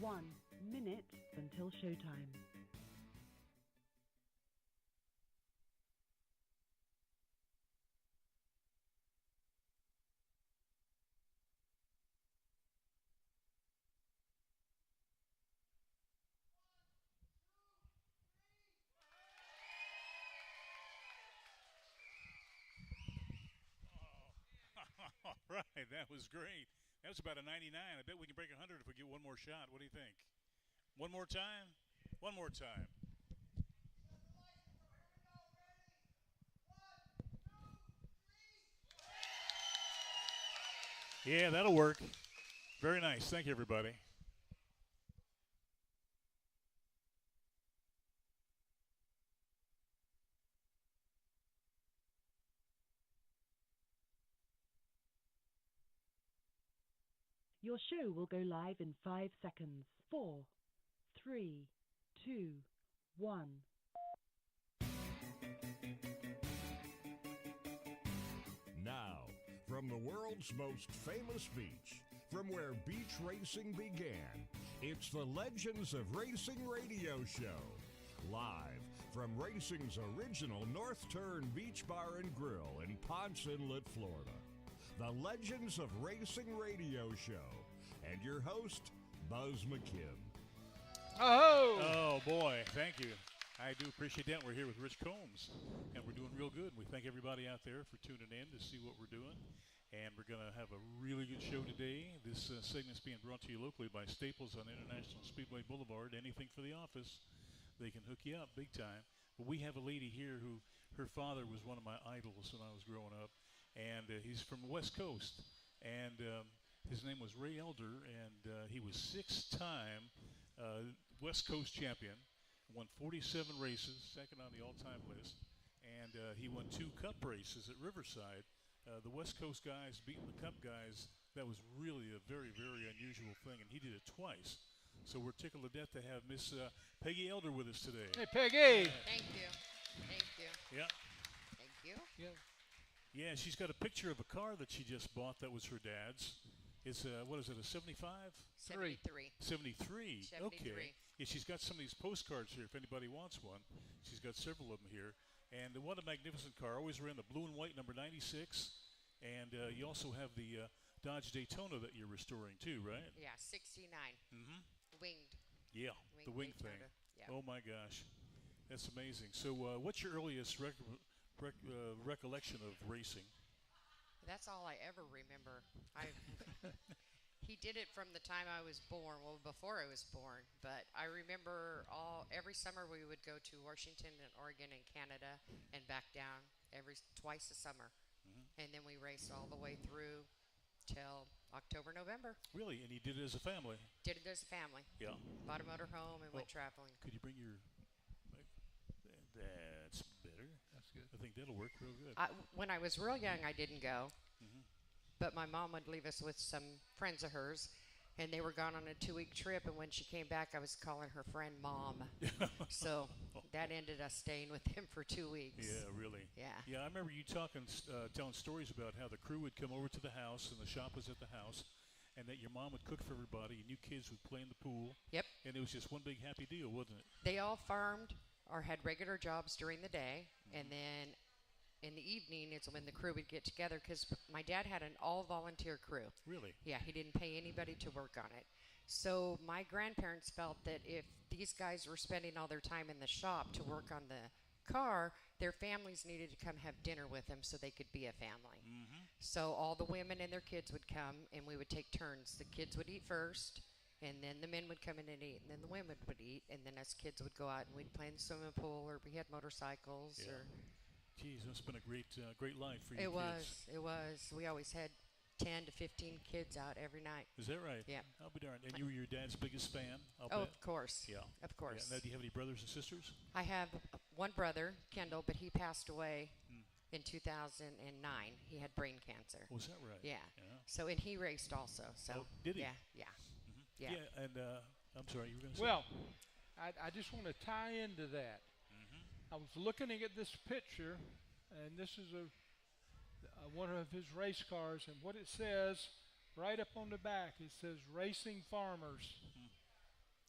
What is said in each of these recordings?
1 minute until showtime. All right, that was great. That was about a 99. I bet we can break 100 if we get one more shot. What do you think? One more time? One more time. Yeah, that'll work. Very nice. Thank you, everybody. Your show will go live in 5 seconds. 4, 3, 2, 1. Now, from the world's most famous beach, from where beach racing began, it's the Legends of Racing radio show. Live from racing's original North Turn Beach Bar and Grill in Ponce Inlet, Florida. The Legends of Racing radio show. And your host, Buzz McKim. Oh, boy. Thank you. I do appreciate that. We're here with Rich Combs, and we're doing real good. We thank everybody out there for tuning in to see what we're doing. And we're going to have a really good show today. This segment's being brought to you locally by Staples on International Speedway Boulevard. Anything for the office, they can hook you up big time. But we have a lady here who, her father was one of my idols when I was growing up. And he's from the West Coast. And his name was Ray Elder, and he was 6-time West Coast champion. Won 47 races, second on the all-time list. And he won 2 cup races at Riverside. The West Coast guys beating the Cup guys, that was really a very, very unusual thing, and he did it twice. So we're tickled to death to have Miss Peggy Elder with us today. Hey, Peggy. Thank you. Thank you. Yeah. Thank you. Yeah. Yeah, she's got a picture of a car that she just bought that was her dad's. It's what is it, a 75? 73. 73. 73. Okay. Yeah, she's got some of these postcards here if anybody wants one. She's got several of them here. And what a magnificent car. Always ran the blue and white number 96. And you also have the Dodge Daytona that you're restoring too, right? Yeah, 69. Mm-hmm. Winged. Yeah, the wing thing. Daytona. Yeah. Oh, my gosh. That's amazing. So what's your earliest recollection of racing? That's all I ever remember. He did it from the time I was born, well, before I was born. But I remember every summer we would go to Washington and Oregon and Canada and back down twice a summer. Mm-hmm. And then we raced all the way through till October, November. Really? And you did it as a family? Did it as a family. Yeah. Bought a motor home and went traveling. Could you bring your... That's better. That's good. I think that'll work real good. When I was real young, I didn't go. Mm-hmm. But my mom would leave us with some friends of hers, and they were gone on a 2-week trip. And when she came back, I was calling her friend Mom. So that ended us staying with him for 2 weeks. Yeah, really. Yeah. Yeah, I remember you telling stories about how the crew would come over to the house, and the shop was at the house, and that your mom would cook for everybody, and you kids would play in the pool. Yep. And it was just one big happy deal, wasn't it? They all farmed or had regular jobs during the day, and then in the evening it's when the crew would get together, because my dad had an all-volunteer crew. Really? Yeah, he didn't pay anybody to work on it. So my grandparents felt that if these guys were spending all their time in the shop to work on the car, their families needed to come have dinner with them so they could be a family. Mm-hmm. So all the women and their kids would come, and we would take turns. The kids would eat first, and then the men would come in and eat, and then the women would eat, and then us kids would go out and we'd play in the swimming pool, or we had motorcycles. Yeah. Or Geez, it's been a great life for you it kids. was. It was. We always had 10 to 15 kids out every night. Is that right? Yeah. I'll be darned. And you were your dad's biggest fan, I'll Oh, bet. of course. Yeah. Of course. Yeah. Now, do you have any brothers and sisters? I have one brother, Kendall, but he passed away Hmm. in 2009. He had brain cancer. Was that right? Yeah. So, and he raced also. So. Oh, did he? Yeah. Yeah. Mhm. Yeah. Yeah, and I'm sorry, you were going to say? Well, I just want to tie into that. Mm-hmm. I was looking at this picture, and this is one of his race cars, and what it says right up on the back, it says Racing Farmers.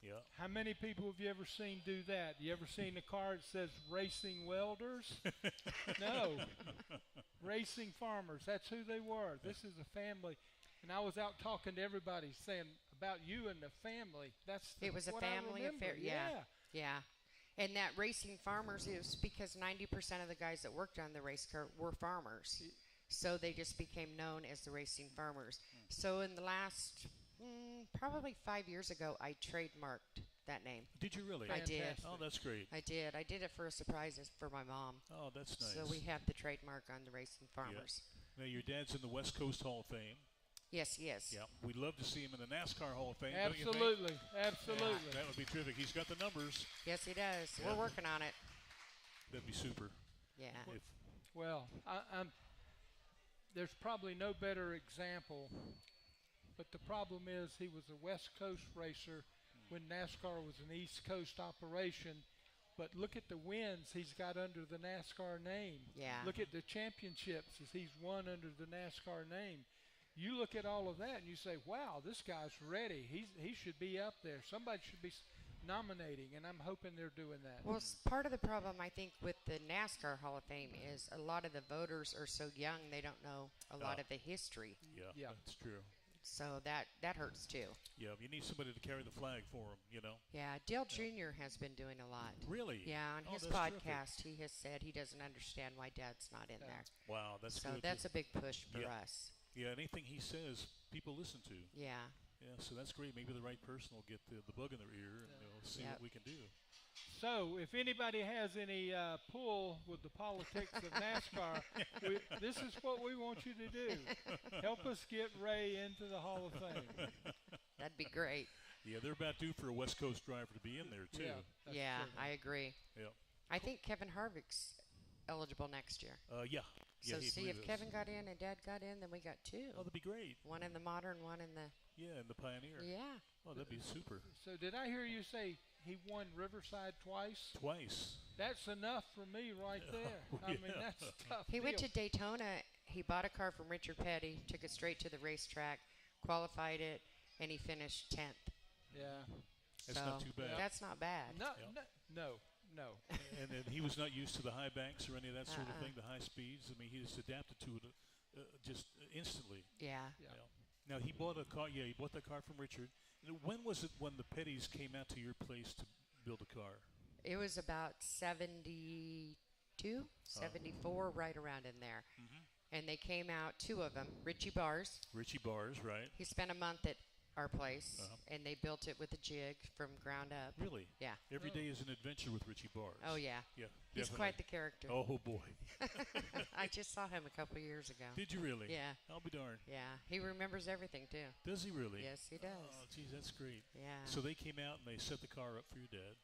Yeah. How many people have you ever seen do that? You ever seen a car that says Racing Welders? No. Racing Farmers. That's who they were. This is a family. And I was out talking to everybody saying about you and the family. It was a what I family remember. affair. Yeah. And that Racing Farmers is because 90% of the guys that worked on the race car were farmers. So they just became known as the Racing Farmers. So in the last, probably 5 years ago, I trademarked that name. Did you really? I did. Oh, that's great. I did. I did it for a surprise for my mom. Oh, that's nice. So we have the trademark on the Racing Farmers. Now, your dad's in the West Coast Hall of Fame. Yes, he is. Yeah, we'd love to see him in the NASCAR Hall of Fame. Absolutely. Absolutely. Yeah, that would be terrific. He's got the numbers. Yes, he does. Yeah. We're working on it. That'd be super. Yeah. Well, there's probably no better example, but the problem is he was a West Coast racer when NASCAR was an East Coast operation. But look at the wins he's got under the NASCAR name. Yeah. Look at the championships as he's won under the NASCAR name. You look at all of that and you say, wow, this guy's ready. He should be up there. Somebody should be nominating, and I'm hoping they're doing that. Well, part of the problem, I think, with the NASCAR Hall of Fame is a lot of the voters are so young they don't know a lot of the history. Yeah, that's true. So that hurts too. Yeah, you need somebody to carry the flag for him, you know. Yeah, Dale Jr. has been doing a lot. Really? Yeah, on his that's podcast, terrific. he has said he doesn't understand why Dad's not in there. Wow, that's So good. that's a big push for us. Yeah, anything he says, people listen to. Yeah. Yeah, so that's great. Maybe the right person will get the bug in their ear and they'll see what we can do. So, if anybody has any pull with the politics of NASCAR, this is what we want you to do. Help us get Ray into the Hall of Fame. That'd be great. Yeah, they're about due for a West Coast driver to be in there, too. Yeah, I agree. Yeah. I think Kevin Harvick's eligible next year. Yeah. So see, if Kevin got in and Dad got in, then we got two. Oh, that'd be great. One in the modern, one in the... Yeah, in the Pioneer. Yeah. Oh, that'd be super. So did I hear you say he won Riverside twice? Twice. That's enough for me right there. I mean, that's tough. He went to Daytona. He bought a car from Richard Petty, took it straight to the racetrack, qualified it, and he finished 10th. Yeah. That's not too bad. That's not bad. No. And then he was not used to the high banks or any of that sort of thing, the high speeds. I mean, he just adapted to it just instantly. Yeah. Now, he bought a car. Yeah, he bought that car from Richard. When was it when the Petties came out to your place to build a car? It was about 72, 74, right around in there. Mm-hmm. And they came out, two of them, Richie Bars. Richie Bars, right. He spent a month at our place, and they built it with a jig from ground up. Really? Yeah. Every day is an adventure with Richie Bars. Oh, yeah. Yeah, He's definitely. quite the character. Oh, boy. I just saw him a couple of years ago. Did you really? Yeah. I'll be darned. Yeah. He remembers everything, too. Does he really? Yes, he does. Oh, geez, that's great. Yeah. So they came out and they set the car up for your dad.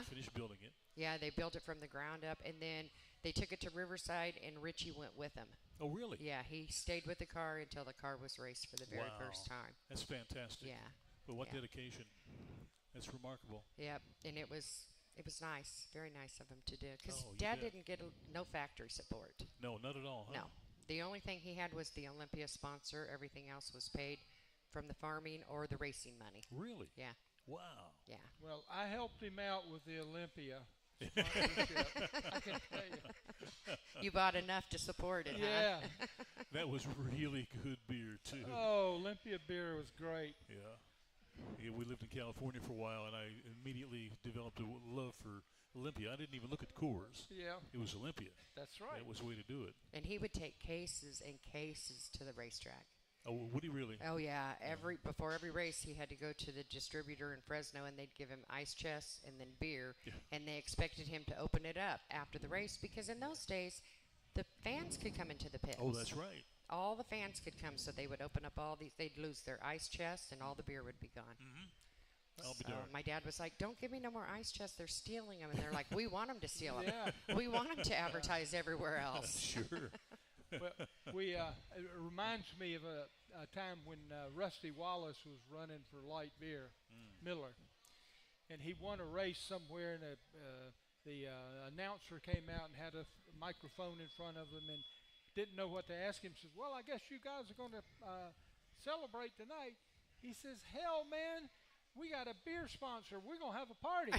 Finished building it. Yeah, they built it from the ground up, and then they took it to Riverside, and Richie went with him. Oh, really? Yeah, he stayed with the car until the car was raced for the very first time. That's fantastic. Yeah. But what dedication. That's remarkable. Yep, and it was nice, very nice of him to do. Because Oh, you Dad bet. didn't get no factory support. No, not at all, huh? No. The only thing he had was the Olympia sponsor. Everything else was paid from the farming or the racing money. Really? Yeah. Wow. Yeah. Well, I helped him out with the Olympia sponsorship. I can tell you. You bought enough to support it, Yeah. huh? That was really good beer, too. Oh, Olympia beer was great. Yeah. Yeah, we lived in California for a while, and I immediately developed a love for Olympia. I didn't even look at Coors. Yeah. It was Olympia. That's right. That was the way to do it. And he would take cases and cases to the racetrack. Oh, would he really? Oh, yeah. Before every race, he had to go to the distributor in Fresno, and they'd give him ice chests and then beer, and they expected him to open it up after the race because in those days, the fans could come into the pits. Oh, that's right. All the fans could come, so they would open up all these. They'd lose their ice chests, and all the beer would be gone. Mm-hmm. I'll be So darned. my dad was like, "Don't give me no more ice chests. They're stealing them." And they're like, "We want them to steal them. Yeah. We want them to advertise everywhere else." Sure. Well, it reminds me of a time when Rusty Wallace was running for light beer, Miller, and he won a race somewhere, and the announcer came out and had a microphone in front of him and didn't know what to ask him. Says, "Well, I guess you guys are going to celebrate tonight." He says, "Hell, man, we got a beer sponsor. We're going to have a party.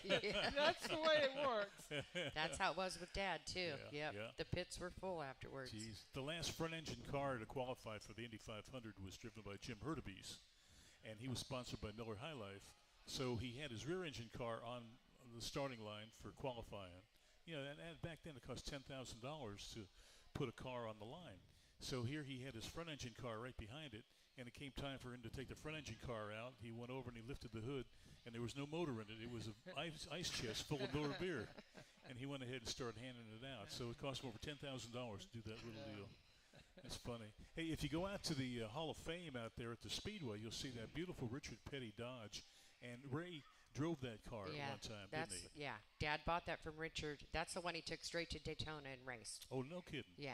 Yeah. That's the way it works. That's how it was with Dad, too. Yeah, Yep. yeah. The pits were full afterwards. Jeez. The last front-engine car to qualify for the Indy 500 was driven by Jim Hurtubise, and he was sponsored by Miller High Life. So he had his rear-engine car on the starting line for qualifying. And back then it cost $10,000 to put a car on the line. So here he had his front-engine car right behind it, and it came time for him to take the front-engine car out. He went over and he lifted the hood, and there was no motor in it. It was an ice chest full of Miller beer, and he went ahead and started handing it out. So it cost him over $10,000 to do that little deal. That's funny. Hey, if you go out to the Hall of Fame out there at the Speedway, you'll see that beautiful Richard Petty Dodge, and Ray drove that car at one time, didn't he? Yeah. Dad bought that from Richard. That's the one he took straight to Daytona and raced. Oh, no kidding. Yeah.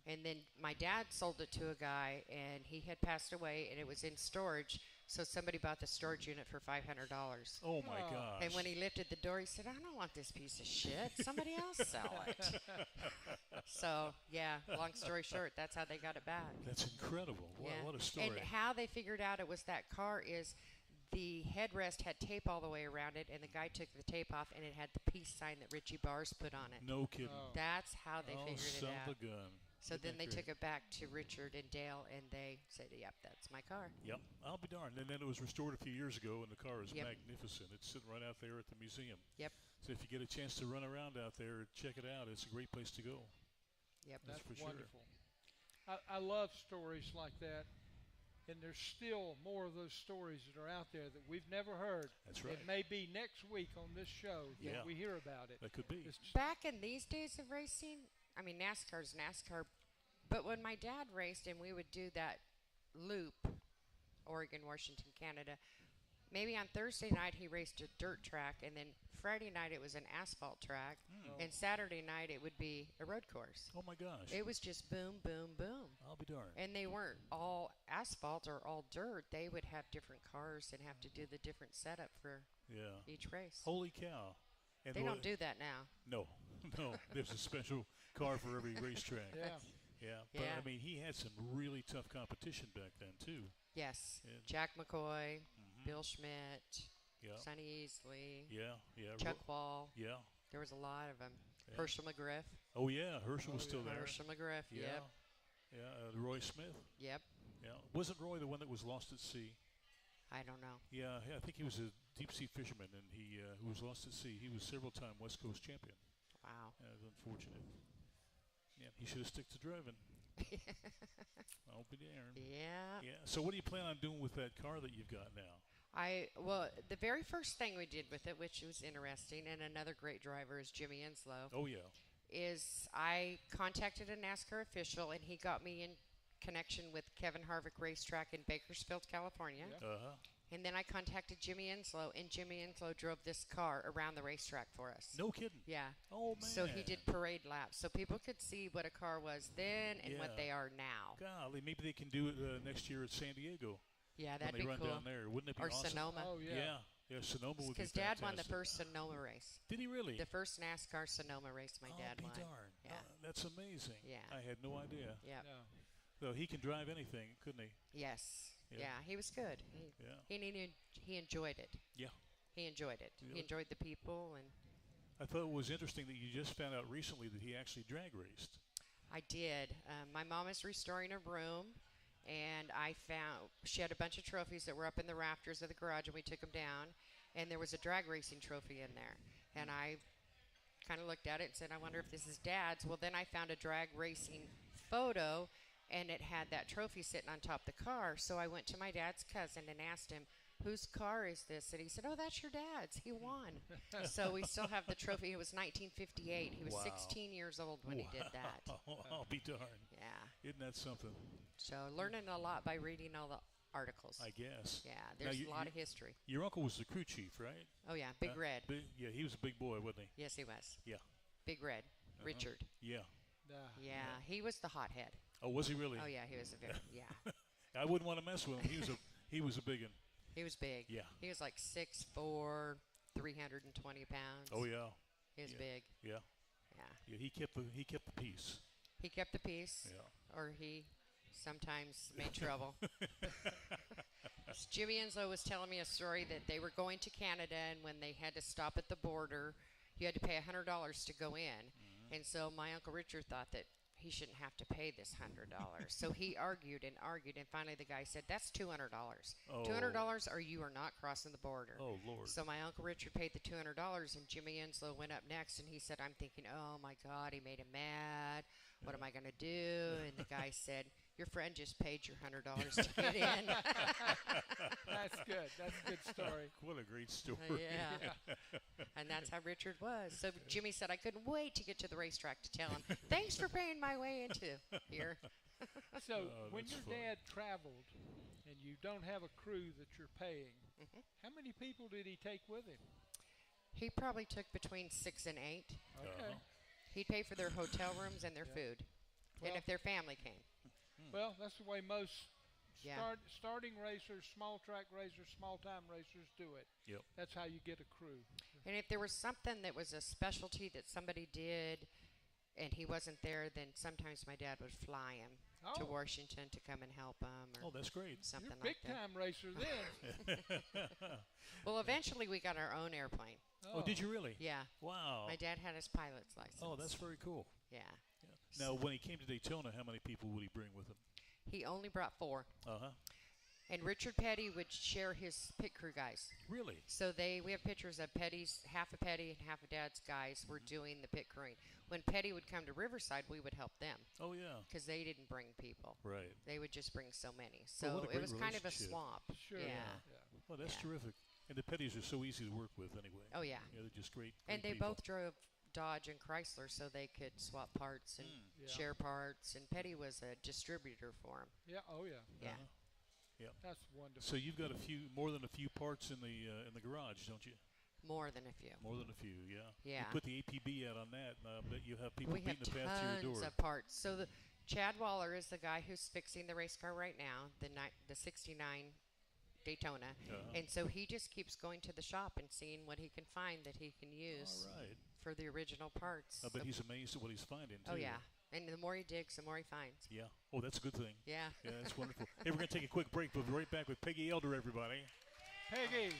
And then my dad sold it to a guy, and he had passed away, and it was in storage. So somebody bought the storage unit for $500. Oh, my gosh. And when he lifted the door, he said, "I don't want this piece of shit. Somebody else sell it." So, yeah, long story short, that's how they got it back. That's incredible. What a story. And how they figured out it was that car is the headrest had tape all the way around it, and the guy took the tape off, and it had the peace sign that Richie Bars put on it. No kidding. That's how they figured it son out. of a gun. So Isn't then that they great? took it back to Richard and Dale, and they said, "Yep, that's my car." Yep, I'll be darned. And then it was restored a few years ago, and the car is Yep. magnificent. It's sitting right out there at the museum. Yep. So if you get a chance to run around out there, check it out. It's a great place to go. Yep. That's for sure. Wonderful. I love stories like that. And there's still more of those stories that are out there that we've never heard. That's right. It may be next week on this show Yeah. that we hear about it. That could be. It's just- Back in these days of racing, I mean, NASCAR's NASCAR. But when my dad raced and we would do that loop, Oregon, Washington, Canada, maybe on Thursday night he raced a dirt track, and then Friday night it was an asphalt track, and Saturday night it would be a road course. Oh, my gosh. It was just boom, boom, boom. I'll be darned. And they weren't all asphalt or all dirt. They would have different cars and have to do the different setup for Yeah. each race. Holy cow. And They Roy- don't do that now. No, no. There's a special car for every racetrack. Yeah. Yeah. But, Yeah. I mean, he had some really tough competition back then, too. Yes. Yeah. Jack McCoy, Bill Schmidt, Yeah. Sonny Easley, Yeah. Yeah. Chuck Wall. Yeah. There was a lot of them. Yeah. Herschel McGriff. Oh, yeah. Herschel was still there. Herschel McGriff. Yeah. Yep. Yeah. Roy Smith. Yep. Yeah. Wasn't Roy the one that was lost at sea? I don't know. Yeah, I think he was a deep-sea fisherman, and he who was lost at sea. He was several-time West Coast champion. Wow. That was unfortunate. Yeah, he should have stuck to driving. I'll be darned. Yeah. Yeah. So what do you plan on doing with that car that you've got now? Well, the very first thing we did with it, which was interesting, and another great driver is Jimmy Inslow, Oh, yeah. is I contacted a NASCAR official, and he got me in connection with Kevin Harvick Racetrack in Bakersfield, California. Yeah. Uh-huh. And then I contacted Jimmy Inslow, and Jimmy Inslow drove this car around the racetrack for us. No kidding. Yeah. Oh, man. So he did parade laps, so people could see what a car was then and Yeah. what they are now. Golly, maybe they can do it next year at San Diego Yeah, when that'd they be run cool. down there. Wouldn't it be Or awesome? Sonoma. Oh, yeah. Yeah. Yeah, Sonoma would be Because Dad won the fantastic. first Sonoma race. Did he really? The first NASCAR Sonoma race my I'll dad be won. darned. Yeah. That's amazing. Yeah. I had no idea. Yeah. Yeah. So he can drive anything, couldn't he? Yes. Yeah. Yeah. He was good. Yeah. He enjoyed it. Yeah. He enjoyed it. Yeah. He enjoyed the people, and I thought it was interesting that you just found out recently that he actually drag raced. I did. My mom is restoring a room, and I found she had a bunch of trophies that were up in the rafters of the garage, and we took them down, and there was a drag racing trophy in there, and I kind of looked at it and said, "I wonder if this is Dad's." Well, then I found a drag racing photo, and it had that trophy sitting on top of the car. So I went to my dad's cousin and asked him, "Whose car is this?" And he said, "Oh, that's your dad's. He won." So we still have the trophy. It was 1958. He was Wow. 16 years old when he did that. I'll be darned. Yeah. Isn't that something? So learning a lot by reading all the articles. I guess. Yeah, there's you- a lot you- of history. Your uncle was the crew chief, right? Oh, yeah, Big Red. Yeah, he was a big boy, wasn't Yes, he was. Yeah. Big Red. Uh-huh. Richard. he? Yeah. Yeah, he was the hothead. Oh, was he really? Oh, yeah, he was a very, yeah. I wouldn't want to mess with him. He was a big one. He was big. Yeah. He was like 6'4", 320 pounds. Oh yeah. He was yeah. big. Yeah. Yeah. Yeah. He kept the peace. He kept the peace. Yeah. Or he sometimes made trouble. Jimmy Enslow was telling me a story that they were going to Canada, and when they had to stop at the border, you had to pay $100 to go in. And so my Uncle Richard thought that he shouldn't have to pay this $100. So he argued, and finally the guy said, "That's $200. Oh. $200 or you are not crossing the border." Oh, Lord. So my Uncle Richard paid the $200, and Jimmy Enslow went up next, and he said, "I'm thinking, oh, my God, he made him mad. What am I going to do?" And the guy said, "Your friend just paid your $100 to get in." That's good. That's a good story. What a great story. Yeah. And that's how Richard was. So Jimmy said, "I couldn't wait to get to the racetrack to tell him, thanks for paying my way into here." So Oh, when that's your funny. dad traveled and you don't have a crew that you're paying, how many people did he take with him? He probably took between 6 and 8. Okay. He'd pay for their hotel rooms and their food. And Well- if their family came. Well, that's the way most Yeah. starting racers, small track racers, small time racers do it. Yep. That's how you get a crew. And if there was something that was a specialty that somebody did and he wasn't there, then sometimes my dad would fly him to Oh. Washington to come and help him or Oh, that's great. something You're a like big that. time racer then. Well, eventually we got our own airplane. Oh, did you really? Yeah. Wow. My dad had his pilot's license. Oh, that's very cool. Yeah. Now, when he came to Daytona, how many people would he bring with him? He only brought 4. Uh-huh. And Richard Petty would share his pit crew guys. Really? So we have pictures of Petty's, half of Petty and half of Dad's guys were doing the pit crewing. When Petty would come to Riverside, we would help them Oh, yeah. because they didn't bring people. Right. They would just bring so many. Well, So what a it great was kind of a relationship. swamp. Sure. Yeah. Oh, that's Yeah. terrific. And the Pettys are so easy to work with anyway. Oh, yeah. Yeah, they're just great. And great they people. both drove Dodge and Chrysler so they could swap parts and Yeah. share parts. And Petty was a distributor for them. Yeah. Oh, yeah. Yeah. That's wonderful. So you've got more than a few parts in the garage, don't you? More than a few. More than a few, yeah. Yeah. You put the APB out on that, and I bet you have people We have beating the path to your tons door. of parts. So Chad Waller is the guy who's fixing the race car right now, the 69 Daytona. And so he just keeps going to the shop and seeing what he can find that he can use All right. for the original parts. I bet So- he's amazed at what he's finding, too. oh, yeah. And the more he digs, the more he finds. Yeah. Oh, that's a good thing. Yeah. Yeah, that's wonderful. Hey, we're going to take a quick break. We'll be right back with Peggy Elder, everybody. Peggy.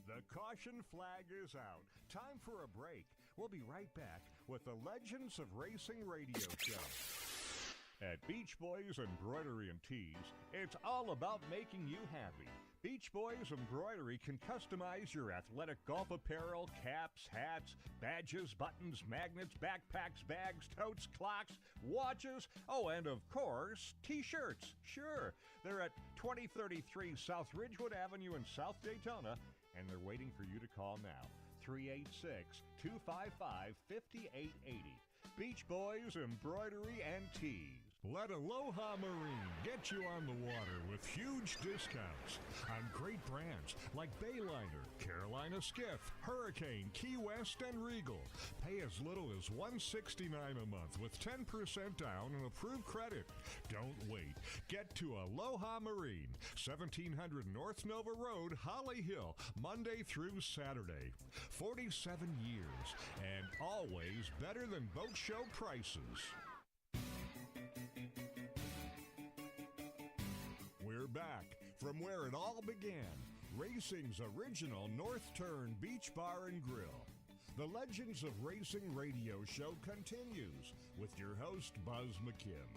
The caution flag is out. Time for a break. We'll be right back with the Legends of Racing radio show. At Beach Boys Embroidery and Tees, it's all about making you happy. Beach Boys Embroidery can customize your athletic golf apparel, caps, hats, badges, buttons, magnets, backpacks, bags, totes, clocks, watches, oh, and of course, T-shirts. Sure, they're at 2033 South Ridgewood Avenue in South Daytona, and they're waiting for you to call now. 386-255-5880. Beach Boys Embroidery and Tees. Let Aloha Marine get you on the water with huge discounts on great brands like Bayliner, Carolina Skiff, Hurricane, Key West, and Regal. Pay as little as $169 a month with 10% down and approved credit. Don't wait. Get to Aloha Marine, 1700 North Nova Road, Holly Hill, Monday through Saturday. 47 years and always better than boat show prices. We're back from where it all began, racing's original North Turn Beach Bar and Grill. The Legends of Racing radio show continues with your host, Buzz McKim.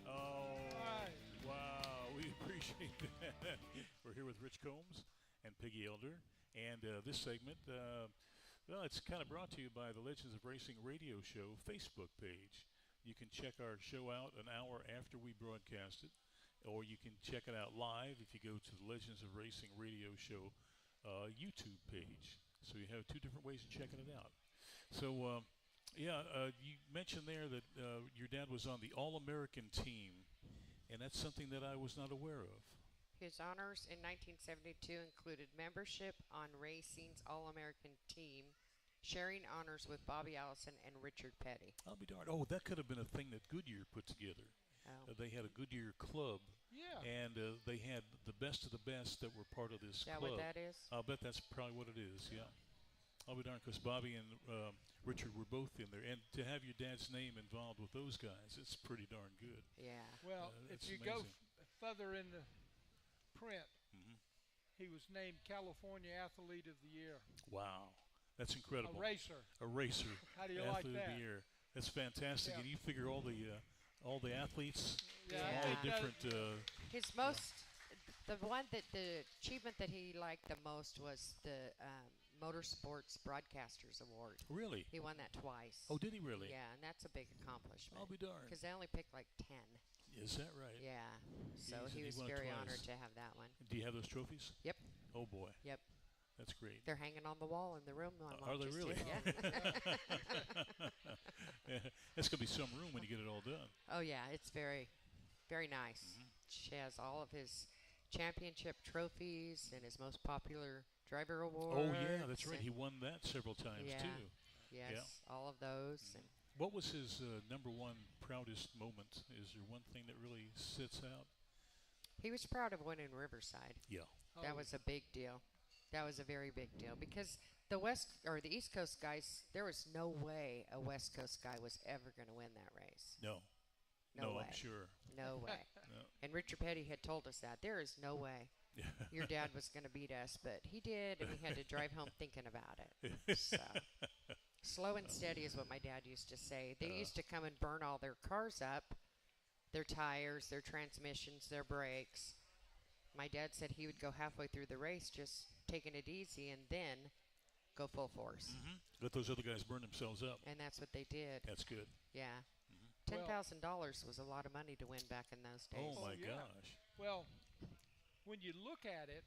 Oh, Right. wow. We appreciate that. We're here with Rich Combs and Peggy Elder. And this segment, well, it's kind of brought to you by the Legends of Racing radio show Facebook page. You can check our show out an hour after we broadcast it, or you can check it out live if you go to the Legends of Racing radio show YouTube page. So you have two different ways of checking it out. So, you mentioned there that your dad was on the All-American team, and that's something that I was not aware of. His honors in 1972 included membership on racing's All-American team, sharing honors with Bobby Allison and Richard Petty. I'll be darned. Oh, that could have been a thing that Goodyear put together. Oh. They had a Goodyear club, Yeah. and they had the best of the best that were part of this Is that club. what that is? I'll bet that's probably what it is, yeah. I'll be darned, because Bobby and Richard were both in there, and to have your dad's name involved with those guys, it's pretty darn good. Yeah. Well, if it's you go amazing. further in the print, Mhm. he was named California Athlete of the Year. Wow, that's incredible. A racer. A racer. How do you like Athlete of that? the year. That's fantastic. Yeah. And you figure all the athletes, Yeah, I all think the that- different. His most, the achievement that he liked the most was the Motorsports Broadcasters Award. Really? He won that twice. Oh, did he really? Yeah, and that's a big accomplishment. I'll be darned. Because they only picked like 10. Is that right? Yeah. So Jeez, and he he was won it very twice. honored to have that one. Do you have those trophies? Yep. Oh boy. Yep. That's great. They're hanging on the wall in the room. My mom Are they just really? did, Yeah. That's gonna be some room when you get it all done. Oh yeah, it's very, very nice. Mm-hmm. She has all of his championship trophies and his most popular driver awards. Oh yeah, that's right. and He won that several times Yeah. too. yes, yeah. all of those. And What was his number one proudest moment? Is there one thing that really sits out? he was proud of winning Riverside. Yeah. That Oh, was a big deal. That was a very big deal because the East Coast guys, there was no way a West Coast guy was ever going to win that race. No. No way. I'm sure. No way. No. And Richard Petty had told us that there is no way your dad was going to beat us, but he did, and we had to drive home thinking about it. So, slow and steady is what my dad used to say. They used to come and burn all their cars up, their tires, their transmissions, their brakes. My dad said he would go halfway through the race just taking it easy and then go full force. Mm-hmm. Let those other guys burn themselves up. And that's what they did. That's good. Yeah. Well- $10,000 was a lot of money to win back in those days. Oh my yeah. gosh. Well, when you look at it,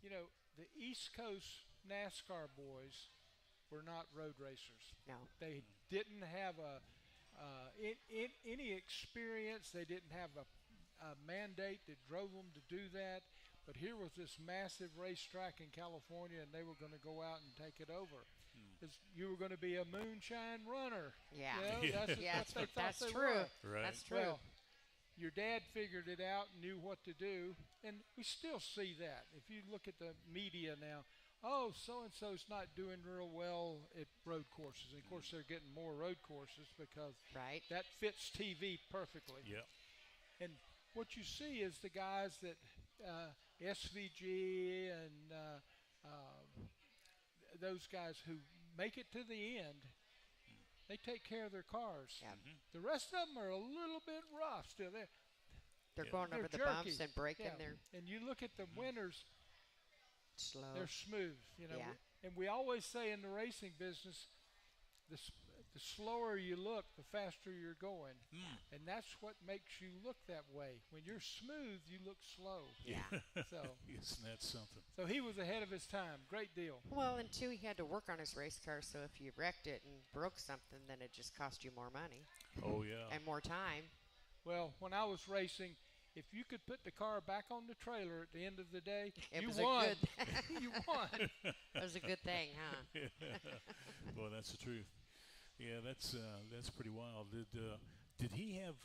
you know, the East Coast NASCAR boys were not road racers. No. They didn't have any experience. They didn't have a mandate that drove them to do that. But here was this massive racetrack in California, and they were going to go out and take it over. You were going to be a moonshine runner. Yeah. You know, Yeah. that's Yeah, what they thought that's they true. were. Right. That's true. Well, your dad figured it out and knew what to do, and we still see that. If you look at the media now, oh, so-and-so's not doing real well at road courses. And, of course, they're getting more road courses because Right. that fits TV perfectly. Yeah. And what you see is the guys that SVG and those guys who make it to the end, they take care of their cars. Yeah. The rest of them are a little bit rough still. They're Yeah. going They're over the jerky. bumps and breaking Yeah. their And you look at the winners, slow. they're smooth. You know, Yeah. and we always say in the racing business, the slower you look, the faster you're going, and that's what makes you look that way. When you're smooth, you look slow. Yeah. So, Isn't that something? so he was ahead of his time. Great deal. Well, and two, he had to work on his race car, so if you wrecked it and broke something, then it just cost you more money Oh yeah. and more time. Well, when I was racing, if you could put the car back on the trailer at the end of the day, It you was won. a good. You won. It was a good thing, huh? Well, that's the truth. Yeah, that's pretty wild. Did he have?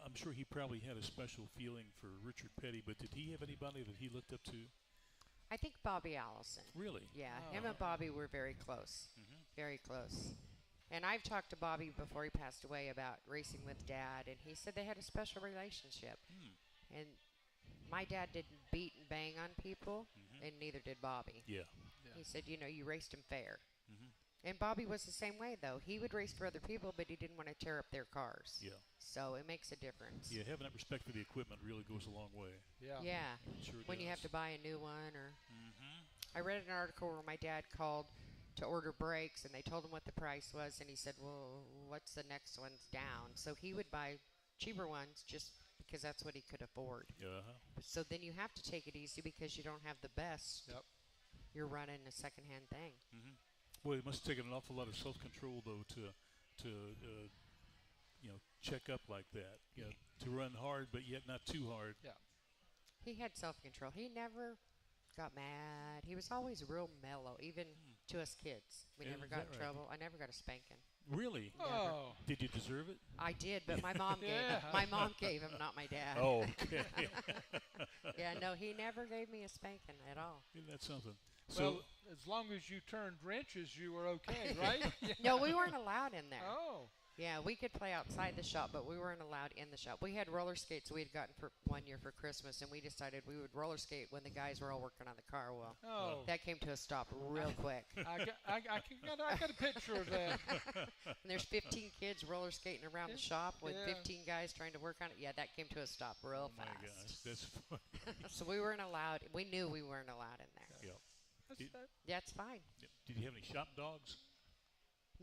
I'm sure he probably had a special feeling for Richard Petty, but did he have anybody that he looked up to? I think Bobby Allison. Really? Yeah, Oh. him and Bobby were very close. Very close. And I've talked to Bobby before he passed away about racing with Dad, and he said they had a special relationship. And my dad didn't beat and bang on people, and neither did Bobby. Yeah. He said, you know, you raced him fair. And Bobby was the same way, though. He would race for other people, but he didn't want to tear up their cars. Yeah. So it makes a difference. Yeah. Having that respect for the equipment really goes a long way. Yeah. Yeah. Sure When you have does. to buy a new one, or I read an article where my dad called to order brakes, and they told him what the price was, and he said, well, what's the next one's down? So he would buy cheaper ones just because that's what he could afford. Uh-huh. So then you have to take it easy because you don't have the best. Yep. You're running a secondhand thing. Well, it must have taken an awful lot of self-control, though, to check up like that. You know, to run hard, but yet not too hard. Yeah. He had self-control. He never got mad. He was always real mellow, even to us kids. We Yeah, never is got that in right? trouble. I never got a spanking. Really? Oh. Did you deserve it? I did, but my mom gave him. Yeah. My mom gave him, not my dad. Oh, okay. Yeah, no, he never gave me a spanking at all. Isn't that something? Well, as long as you turned wrenches, you were okay, right? No, we weren't allowed in there. Oh. Yeah, we could play outside the shop, but we weren't allowed in the shop. We had roller skates we had gotten for 1 year for Christmas, and we decided we would roller skate when the guys were all working on the car. Well, that came to a stop real quick. I got a picture of that. And there's 15 kids roller skating around the shop with 15 guys trying to work on it. Yeah, that came to a stop real fast. Oh, my gosh. That's funny. So we weren't allowed. We knew we weren't allowed in there. Yep. Yeah, it's fine. Did you have any shop dogs?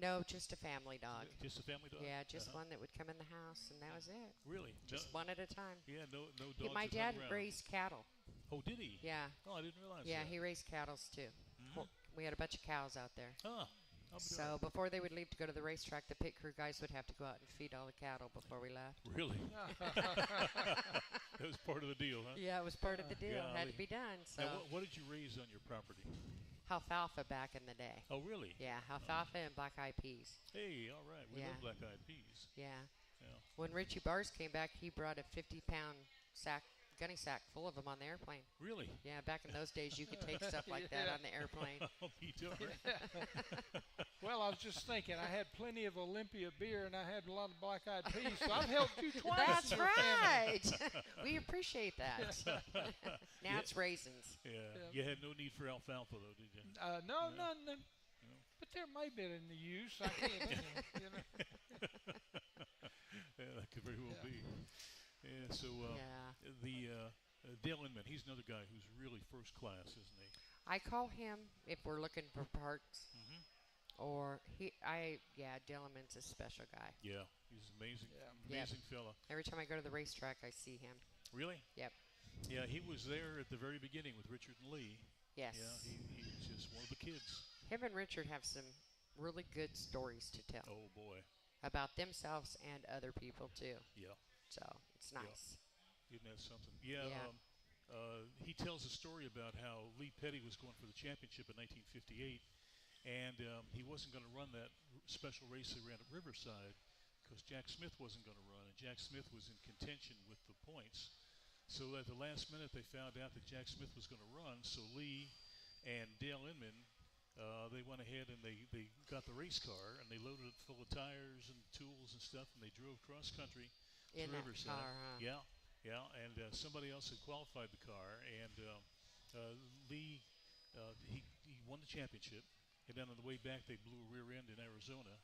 No, just a family dog. Just a family dog? Yeah, just one that would come in the house, and that was it. Really? Just one at a time. Yeah, no dogs. Yeah, my dad around. raised cattle. Oh, did he? Yeah. Oh, I didn't realize Yeah, that. he raised cattle too. Mhm. We had a bunch of cows out there. Oh. So before they would leave to go to the racetrack, the pit crew guys would have to go out and feed all the cattle before we left. Really? That was part of the deal, huh? Yeah, it was part of the deal. It had to be done. So Now, what did you raise on your property? alfalfa back in the day. Oh, really? Yeah, alfalfa and black-eyed peas. Hey, all right. We Yeah. love black-eyed peas. Yeah. Yeah. When Richie Bars came back, he brought a 50-pound gunny sack full of them on the airplane. Really? Yeah, back in those days, you could take stuff like that on the airplane. I'll be darned. Well, I was just thinking, I had plenty of Olympia beer, and I had a lot of black-eyed peas, so I've helped you twice. That's in your family. right. We appreciate that. Now it's raisins. Yeah. You had no need for alfalfa, though, did you? No, none. But there may be in the use. I can't, you know. Yeah, that could very well be. Yeah, so Dale Inman, he's another guy who's really first class, isn't he? I call him if we're looking for parts. Mm-hmm. Or Dillman's a special guy. Yeah, he's amazing. Yeah. Amazing fella. Every time I go to the racetrack, I see him. Really? Yep. Yeah, he was there at the very beginning with Richard and Lee. Yes. Yeah, he was just one of the kids. Him and Richard have some really good stories to tell. Oh, boy. About themselves and other people, too. Yeah. So, it's nice. Isn't that something? Yeah. Yeah. He tells a story about how Lee Petty was going for the championship in 1958, and he wasn't going to run that special race they ran at Riverside because Jack Smith wasn't going to run, and Jack Smith was in contention with the points. So at the last minute, they found out that Jack Smith was going to run, so Lee and Dale Inman, they went ahead and they got the race car, and they loaded it full of tires and tools and stuff, and they drove cross-country to In that Riverside. car, huh? Yeah, and somebody else had qualified the car, and Lee, he won the championship, and then on the way back, they blew a rear end in Arizona.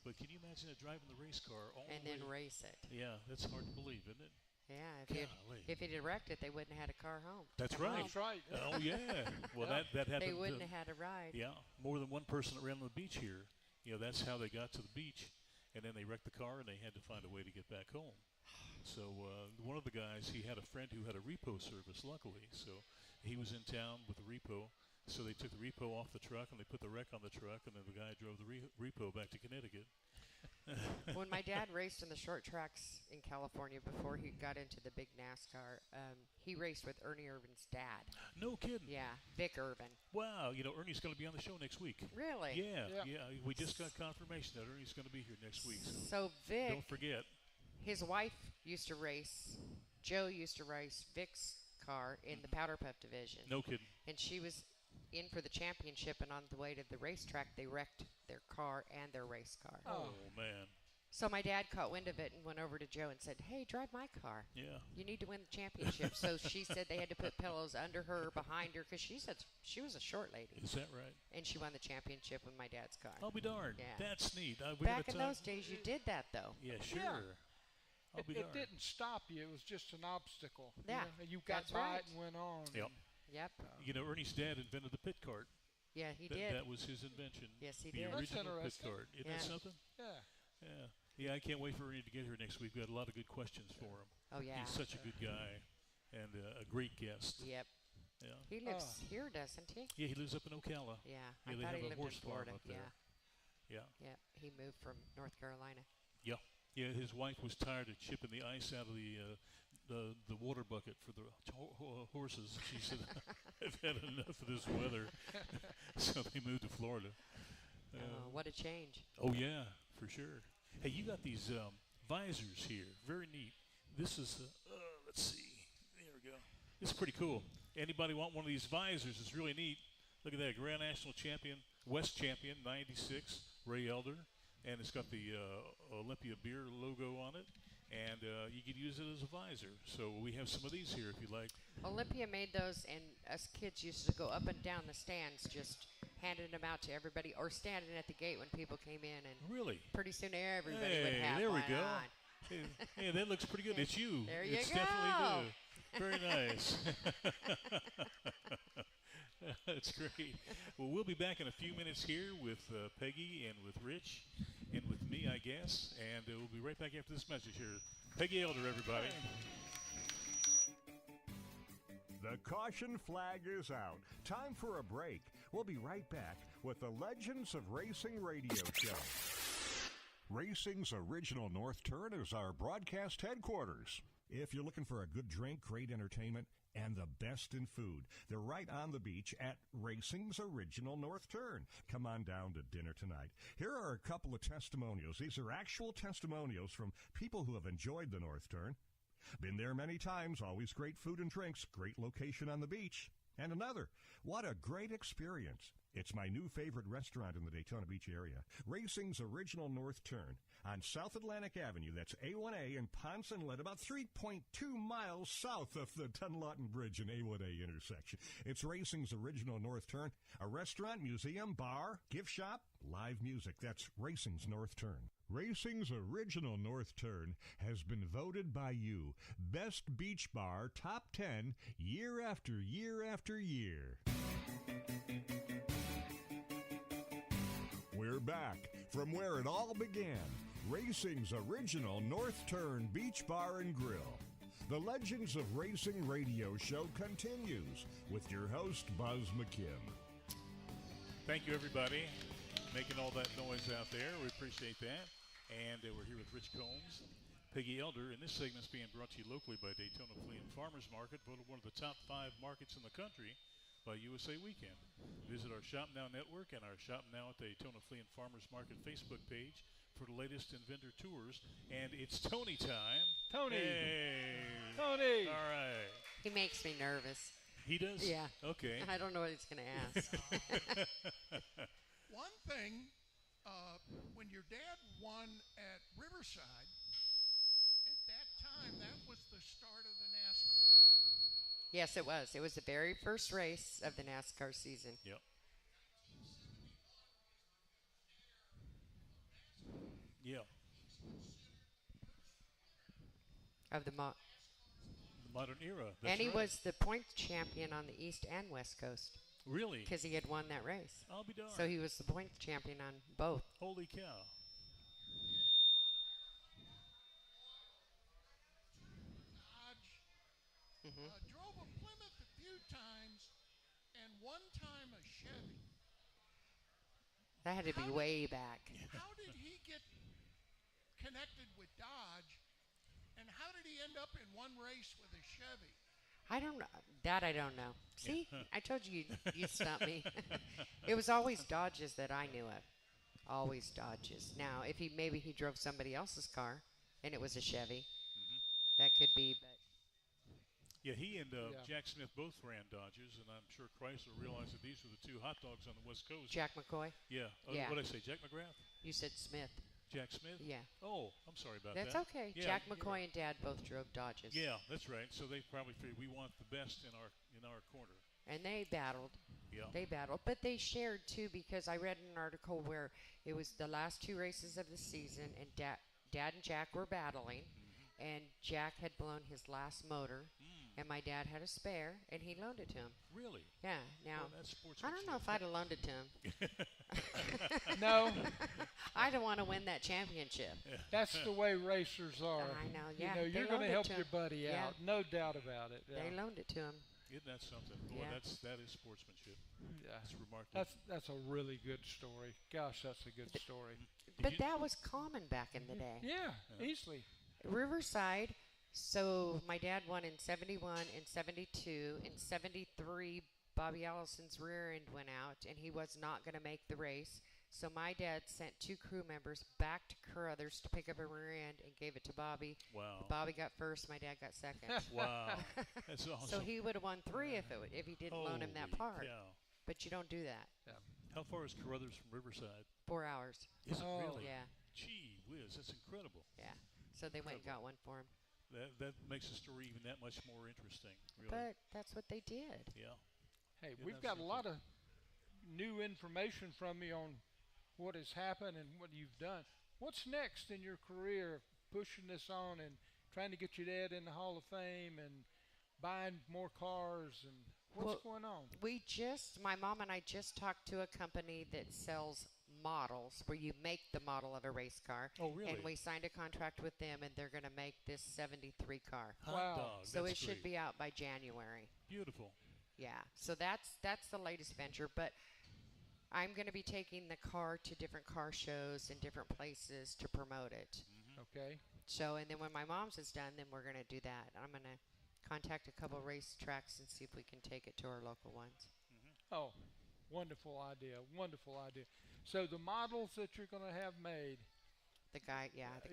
But can you imagine that driving the race car all And the then way? race it. Yeah, that's hard to believe, isn't it? Yeah, if he'd wrecked it, they wouldn't have had a car home. That's Come right. home. That's right. Oh, yeah. Well, that happened. They wouldn't have had a ride. Yeah, more than one person that ran on the beach here. That's how they got to the beach, and then they wrecked the car, and they had to find a way to get back home. So one of the guys, he had a friend who had a repo service, luckily. So he was in town with the repo. So they took the repo off the truck, and they put the wreck on the truck, and then the guy drove the repo back to Connecticut. When my dad raced in the short tracks in California before he got into the big NASCAR, he raced with Ernie Irvin's dad. No kidding. Yeah, Vic Irvin. Wow, Ernie's going to be on the show next week. Really? Yeah. We just got confirmation that Ernie's going to be here next week. So Vic, don't forget. His wife used to race. Joe used to race Vic's car in the Powder Puff division. No kidding. And she was in for the championship, and on the way to the racetrack, they wrecked their car and their race car. Oh, man. So my dad caught wind of it and went over to Joe and said, "Hey, drive my car. Yeah. You need to win the championship." So she said they had to put pillows under her, behind her, because she said she was a short lady. Is that right? And she won the championship with my dad's car. I'll be darned. Yeah. That's neat. Back in those days, you did that, though. Yeah, sure. Yeah. I'll be It darned. didn't stop you. It was just an obstacle. Yeah, You got that's by right. it and went on. Yep. Yep. Ernie's dad invented the pit cart. Yeah, he did. That was his invention. Yes, he the did. That's original pit interesting. cart. Isn't Yeah. that something? Yeah. Yeah, I can't wait for Ernie to get here next week. We've got a lot of good questions for him. Oh, yeah. He's such a good guy and a great guest. Yep. Yeah. He lives here, doesn't he? Yeah, he lives up in Ocala. Yeah. Yeah, I they thought have he a lived horse in farm Florida. up there. Yeah. Yeah. Yep. He moved from North Carolina. Yeah, his wife was tired of chipping the ice out of the water bucket for the horses. She said, "I've had enough of this weather," so they moved to Florida. What a change. Oh yeah, for sure. Hey, you got these visors here. Very neat. This is let's see. There we go. This is pretty cool. Anybody want one of these visors? It's really neat. Look at that, Grand National Champion, West Champion, 96, Ray Elder. And it's got the Olympia Beer logo on it. And you could use it as a visor. So we have some of these here if you like. Olympia made those, and us kids used to go up and down the stands just handing them out to everybody or standing at the gate when people came in. And really? Pretty soon everybody would have there we one go. on. Hey, that looks pretty good. It's you. There you it's go. Definitely do. Very nice. That's great. Well, we'll be back in a few minutes here with Peggy and with Rich and with me, I guess. And we'll be right back after this message here. Peggy Elder, everybody. The caution flag is out. Time for a break. We'll be right back with the Legends of Racing radio show. Racing's original North Turn is our broadcast headquarters. If you're looking for a good drink, great entertainment, and the best in food, they're right on the beach at Racing's Original North Turn. Come on down to dinner tonight. Here are a couple of testimonials. These are actual testimonials from people who have enjoyed the North Turn. Been there many times, always great food and drinks, great location on the beach. And another, what a great experience. It's my new favorite restaurant in the Daytona Beach area, Racing's Original North Turn on South Atlantic Avenue. That's A1A in Ponce Inlet, about 3.2 miles south of the Dunlawton Bridge and A1A intersection. It's Racing's Original North Turn, a restaurant, museum, bar, gift shop, live music. That's Racing's North Turn. Racing's Original North Turn has been voted by you Best Beach Bar Top 10 year after year after year. We're back from where it all began. Racing's Original North Turn Beach Bar and Grill. The Legends of Racing radio show continues with your host, Buzz McKim. Thank you, everybody, making all that noise out there. We appreciate that. And we're here with Rich Combs, Peggy Elder, and this segment's being brought to you locally by Daytona Flea and Farmers Market, voted one of the top 5 markets in the country by USA Weekend. Visit our Shop Now network and our Shop Now at Daytona Flea and Farmers Market Facebook page for the latest in vendor tours. And it's Tony time. Tony. Hey. Tony. All right. He makes me nervous. He does? Yeah. Okay. I don't know what he's going to ask. One thing, when your dad won at Riverside, at that time, that was the start of the NASCAR. Yes, it was. It was the very first race of the NASCAR season. Yep. Yeah. Of the Modern era. That's and he right. was the points champion on the East and West Coast. Really? Because he had won that race. I'll be darned. So he was the points champion on both. Holy cow. Drove a Plymouth a few times, and one time a Chevy. That had to be way back. How did he get connected with Dodge, and how did he end up in one race with a Chevy? I don't know. That I don't know. See, I told you you'd stump me. It was always Dodges that I knew of. Always Dodges. Now, if maybe he drove somebody else's car, and it was a Chevy, that could be, but. Yeah, he and Jack Smith both ran Dodges, and I'm sure Chrysler realized that these were the two hot dogs on the West Coast. Jack McCoy? Yeah. Yeah. What did I say, Jack McGrath? You said Smith. Jack Smith? Yeah. Oh, I'm sorry about That's that. okay. Yeah, Jack McCoy and Dad both drove Dodges. Yeah, that's right. So they probably figured we want the best in our corner. And they battled. Yeah. They battled. But they shared, too, because I read an article where it was the last 2 races of the season, and Dad and Jack were battling, and Jack had blown his last motor, and my dad had a spare, and he loaned it to him. Really? Yeah. Now, Well, that's I don't know if I'd have loaned it to him. No, I don't want to win that championship. that's the way racers are. I know, yeah, You know, they you're going loaned to it help to your him. buddy Yeah. out. No doubt about it. Yeah. They loaned it to him. Isn't that something? Boy, Yeah. that is sportsmanship. Yeah. That's remarkable. That's a really good story. Gosh, that's a good story. But that was common back in the day. Yeah, easily. Riverside. So my dad won in 71 and 72. In 73, Bobby Allison's rear end went out, and he was not going to make the race. So my dad sent 2 crew members back to Carruthers to pick up a rear end and gave it to Bobby. Wow. Bobby got first. My dad got second. Wow. That's awesome. So he would have won 3 if he didn't loan him that Holy part. cow. But you don't do that. How far is Carruthers from Riverside? 4 hours. Is it really? Yeah. Gee whiz, that's incredible. Yeah. So they went and got one for him. That makes the story even that much more interesting. Really. But that's what they did. Yeah. Hey, Yeah, we've that's got a lot of new information from you on what has happened and what you've done. What's next in your career, pushing this on and trying to get your dad in the Hall of Fame and buying more cars, and what's going on? My mom and I just talked to a company that sells models where you make the model of a race car. Oh, really? And we signed a contract with them, and they're going to make this 73 car. Hot Wow. dog. So that's it should great. be out by January. Beautiful. Yeah. So that's the latest venture. But I'm going to be taking the car to different car shows and different places to promote it. Okay. So, and then when my mom's is done, then we're going to do that. I'm going to contact a couple race tracks and see if we can take it to our local ones. Oh, wonderful idea. Wonderful idea. So the models that you're going to have made, The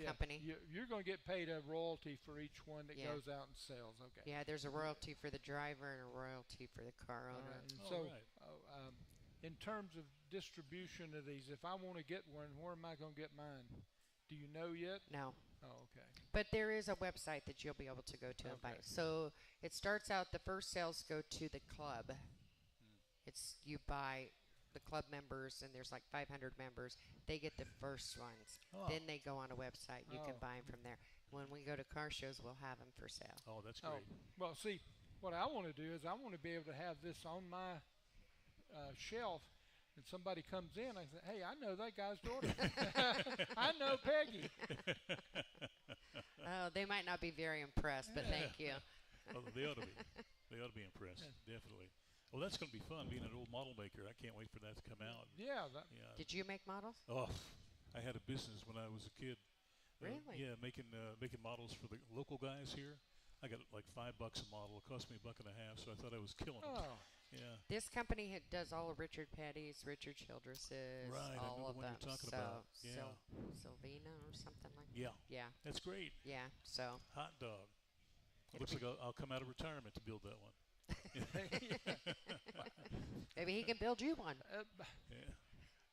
company. you're going to get paid a royalty for each one that Yeah. goes out and sells. Okay. Yeah, there's a royalty for the driver and a royalty for the car All owner. right. And Oh, so, right. in terms of distribution of these, if I want to get one, where am I going to get mine? Do you know yet? No. Oh, okay. But there is a website that you'll be able to go to and buy. Okay. So it starts out, the first sales go to the club. It's you buy the club members, and there's like 500 members. They get the first ones. Oh. Then they go on a website. You can Oh. buy them from there. When we go to car shows, we'll have them for sale. Oh, that's Oh, great. well, see, what I want to do is I want to be able to have this on my shelf, and somebody comes in, I say, hey, I know that guy's daughter. I know Peggy. Oh, they might not be very impressed, but thank you. Oh, they ought to be. They ought to be impressed, definitely. Well, that's going to be fun, being an old model maker. I can't wait for that to come out. Yeah. Yeah. Did you make models? Oh, I had a business when I was a kid. Really? Yeah, making models for the local guys here. I got like $5 a model. It cost me $1.50, so I thought I was killing it. Oh, Yeah. This company does all of Richard Petty's, Richard Childress's, Right, I know all of the one them. you're talking so, about. Yeah. Sylvina or something like Yeah. that. Yeah, That's great. yeah. So Hot dog. It'll Looks like I'll come out of retirement to build that one. maybe he can build you one. Yeah.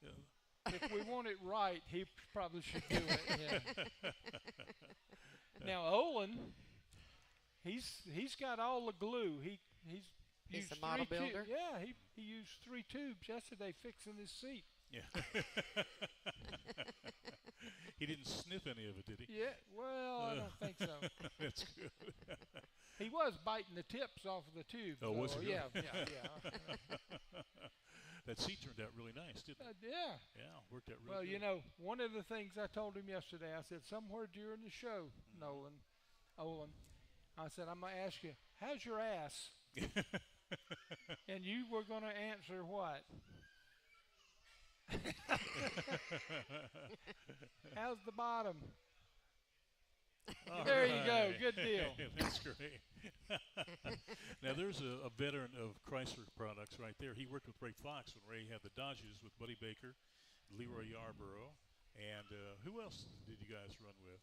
Yeah. if we want it right, he probably should do it. Yeah. Now Olin, he's got all the glue. He's He's used a model 3 builder? Yeah, he used 3 tubes yesterday fixing his seat. Yeah. He didn't sniff any of it, did he? Yeah, well, I don't think so. That's good. He was biting the tips off of the tube. Oh, was so, he really? Yeah. That seat turned out really nice, didn't it? Yeah. Yeah, worked out really Well, good. you know, one of the things I told him yesterday, I said, somewhere during the show, Olin, I said, I'm going to ask you, how's your ass? And you were going to answer what? How's the bottom? All There you go. right. Good deal. That's great. Now, there's a veteran of Chrysler products right there. He worked with Ray Fox when Ray had the Dodges with Buddy Baker, Leroy Yarborough, and who else did you guys run with?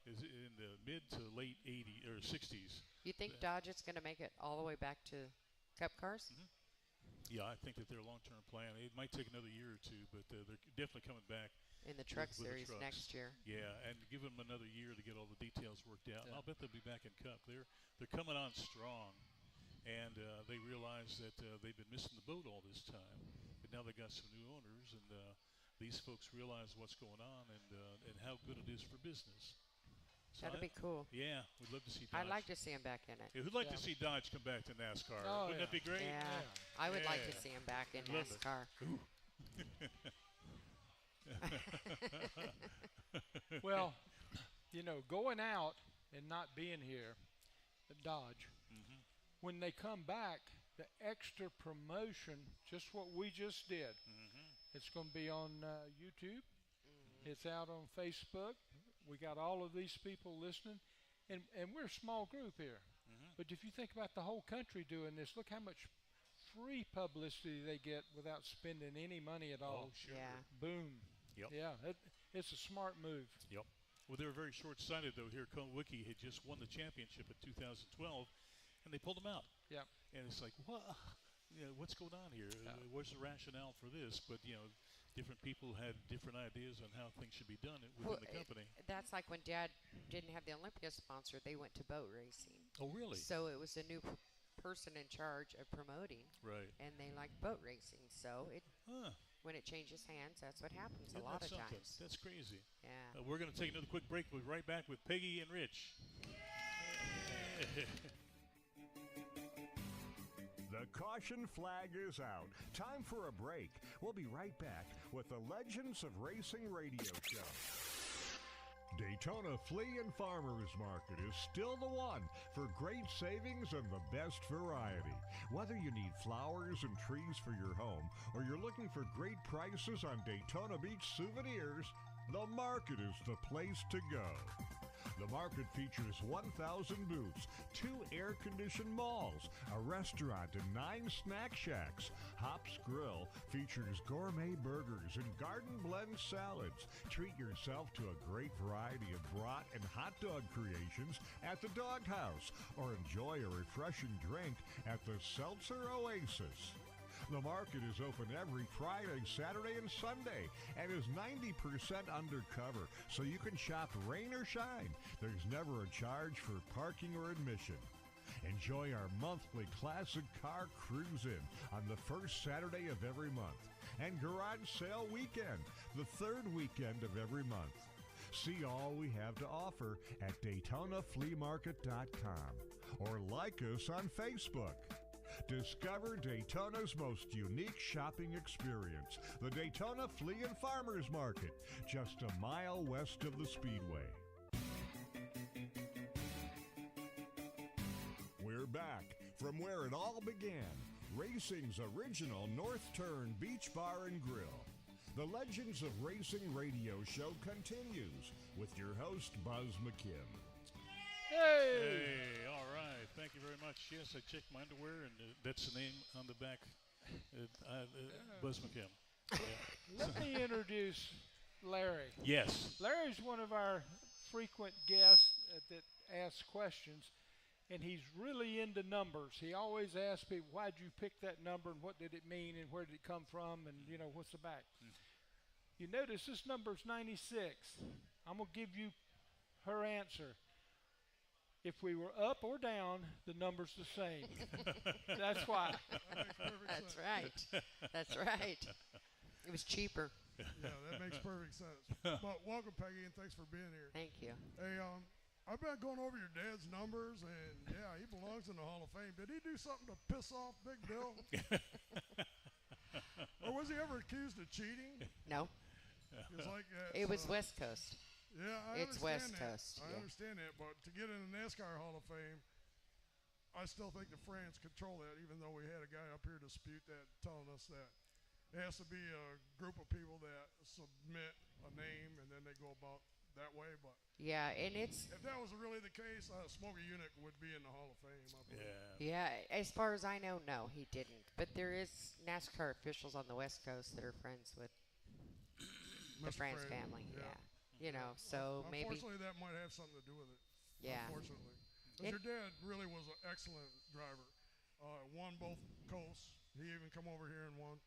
Is it in the mid to late 80s or 60s? You think Dodge is going to make it all the way back to Cup cars? Yeah, I think that their long-term plan. It might take another year or two, but they're definitely coming back. In the truck with the series trucks. next year. Yeah, and give them another year to get all the details worked out. And Yeah. I'll bet they'll be back in Cup. They're coming on strong, and they realize that they've been missing the boat all this time. But now they got some new owners, and these folks realize what's going on and how good it is for business. So That'd be cool. Yeah, we'd love to see Dodge. I'd like to see him back in it. Yeah, who'd like Yeah. to see Dodge come back to NASCAR? Oh, Wouldn't that be great? Yeah, I would like to Yeah. see him back in Love it. NASCAR. Well, you know, going out and not being here at Dodge, Mhm. when they come back, the extra promotion, just what we just did, it's going to be on YouTube. It's out on Facebook. We got all of these people listening, and we're a small group here. But if you think about the whole country doing this, look how much free publicity they get without spending any money at all. Oh, sure. Yeah. Boom. Yep. Yeah, it's a smart move. Yep. Well, they were very short-sighted, though. Here, Wiki had just won the championship in 2012, and they pulled him out. Yeah. And it's like, what? what's going on here? What's the rationale for this? But, different people had different ideas on how things should be done within the company. That's like when Dad didn't have the Olympia sponsor, they went to boat racing. Oh, really? So it was a new person in charge of promoting. Right. And they liked boat racing. So when it changes hands, that's what happens a lot of times. That's crazy. Yeah. We're going to take another quick break. We'll be right back with Peggy and Rich. The caution flag is out. Time for a break. We'll be right back with the Legends of Racing radio show. Daytona Flea and Farmers Market is still the one for great savings and the best variety. Whether you need flowers and trees for your home or you're looking for great prices on Daytona Beach souvenirs, the market is the place to go. The market features 1,000 booths, 2 air-conditioned malls, a restaurant, and 9 snack shacks. Hops Grill features gourmet burgers and garden blend salads. Treat yourself to a great variety of brat and hot dog creations at the Doghouse, or enjoy a refreshing drink at the Seltzer Oasis. The market is open every Friday, Saturday, and Sunday, and is 90% undercover, so you can shop rain or shine. There's never a charge for parking or admission. Enjoy our monthly classic car cruise-in on the first Saturday of every month, and garage sale weekend, the third weekend of every month. See all we have to offer at DaytonaFleaMarket.com or like us on Facebook. Discover Daytona's most unique shopping experience, the Daytona Flea and Farmers Market, just a mile west of the Speedway. We're back from where it all began, racing's original North Turn Beach Bar and Grill. The Legends of Racing radio show continues with your host, Buzz McKim. Hey, all right. Thank you very much. Yes, I checked my underwear, and that's the name on the back. Buzz McKim. Yeah. Let me introduce Larry. Yes. Larry's one of our frequent guests that asks questions, and he's really into numbers. He always asks people, why'd you pick that number, and what did it mean, and where did it come from, and, what's the back? You notice this number's 96. I'm going to give you her answer. If we were up or down, the number's the same. That's why. That's right. That's right. It was cheaper. Yeah, that makes perfect sense. But welcome, Peggy, and thanks for being here. Thank you. Hey, I've been going over your dad's numbers, and yeah, he belongs in the Hall of Fame. Did he do something to piss off Big Bill? Or was he ever accused of cheating? No. It was West Coast. Yeah, it's West Coast. I understand that, but to get in the NASCAR Hall of Fame, I still think the fans control that, even though we had a guy up here dispute that, telling us that it has to be a group of people that submit a name, and then they go about that way. But yeah, and if that was really the case, Smokey Yunick would be in the Hall of Fame, I believe. Yeah, as far as I know, no, he didn't. But there is NASCAR officials on the West Coast that are friends with the France family. Yeah. So maybe. Unfortunately, that might have something to do with it. Yeah. Unfortunately. Because your dad really was an excellent driver. Won both coasts. He even come over here and won.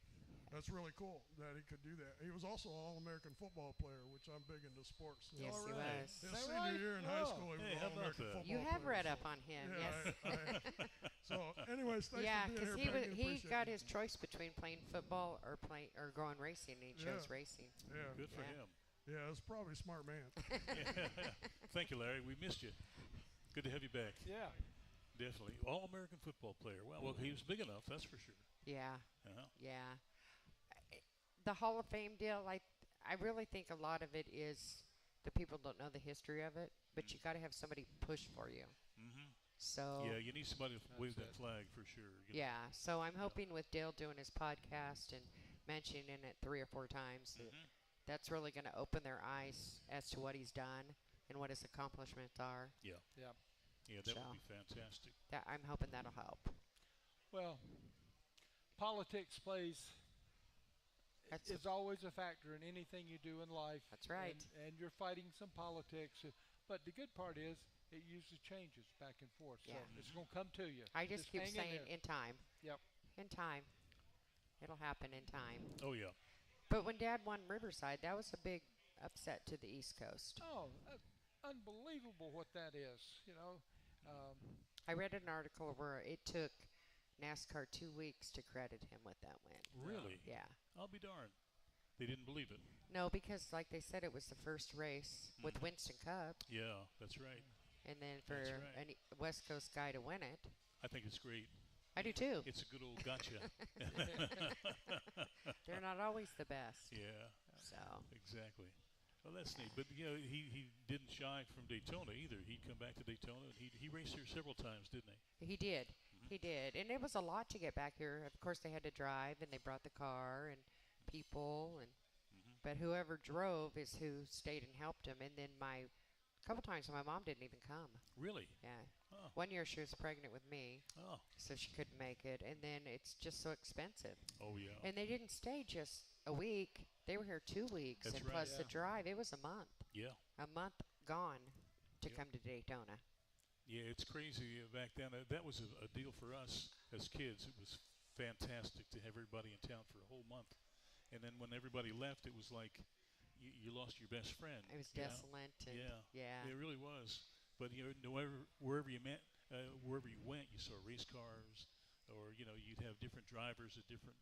That's really cool that he could do that. He was also an All-American football player, which I'm big into sports. So. Yes, he was. His senior year in high school, he was an All-American football player. You have read up on him, yes. So, anyways, thanks for being here, he got his choice between playing football or going racing, and he chose racing. Yeah. Good for him. Yeah, it's probably a smart man. Thank you, Larry. We missed you. Good to have you back. Yeah. Definitely. All-American football player. Well, he was big enough, that's for sure. Yeah. Uh-huh. Yeah. The Hall of Fame deal, I really think a lot of it is the people don't know the history of it, but you got to have somebody push for you. Mm-hmm. So yeah, you need somebody to wave that flag for sure. Yeah. So I'm hoping with Dale doing his podcast and mentioning it 3 or 4 times, that's really going to open their eyes as to what he's done and what his accomplishments are. Yeah. Yeah. Yeah, that would be fantastic. I'm hoping that'll help. Well, politics plays. It's always a factor in anything you do in life. That's right. And you're fighting some politics. But the good part is it usually changes back and forth. Yeah. So it's going to come to you. I just keep saying in time. Yep. in time. It'll happen in time. Oh, yeah. But when Dad won Riverside, that was a big upset to the East Coast. Oh, unbelievable what that is, you know. I read an article where it took NASCAR 2 weeks to credit him with that win. Really? Yeah. I'll be darned. They didn't believe it. No, because like they said, it was the first race with Winston Cup, Yeah, that's right. and then for That's right. a West Coast guy to win it, I think it's great. I do too. It's a good old gotcha. They're not always the best. Yeah, So exactly. Well, that's neat. But, you know, he didn't shy from Daytona either. He'd come back to Daytona, and he raced here several times, didn't he? he did. He did. And it was a lot to get back here. Of course, they had to drive, and they brought the car and people. But whoever drove is who stayed and helped him. And then a couple times my mom didn't even come. Really? Yeah. Oh. One year she was pregnant with me, Oh. so she couldn't make it. And then it's just so expensive. Oh, yeah. And they didn't stay just a week. They were here 2 weeks. That's and right. plus the drive, it was a month. Yeah. A month gone to Yep. come to Daytona. Yeah, it's crazy back then. That was a deal for us as kids. It was fantastic to have everybody in town for a whole month. And then when everybody left, it was like you lost your best friend. It was you know? desolate. And Yeah. It really was. But, you know, wherever you went, you saw race cars, or, you know, you'd have different drivers at different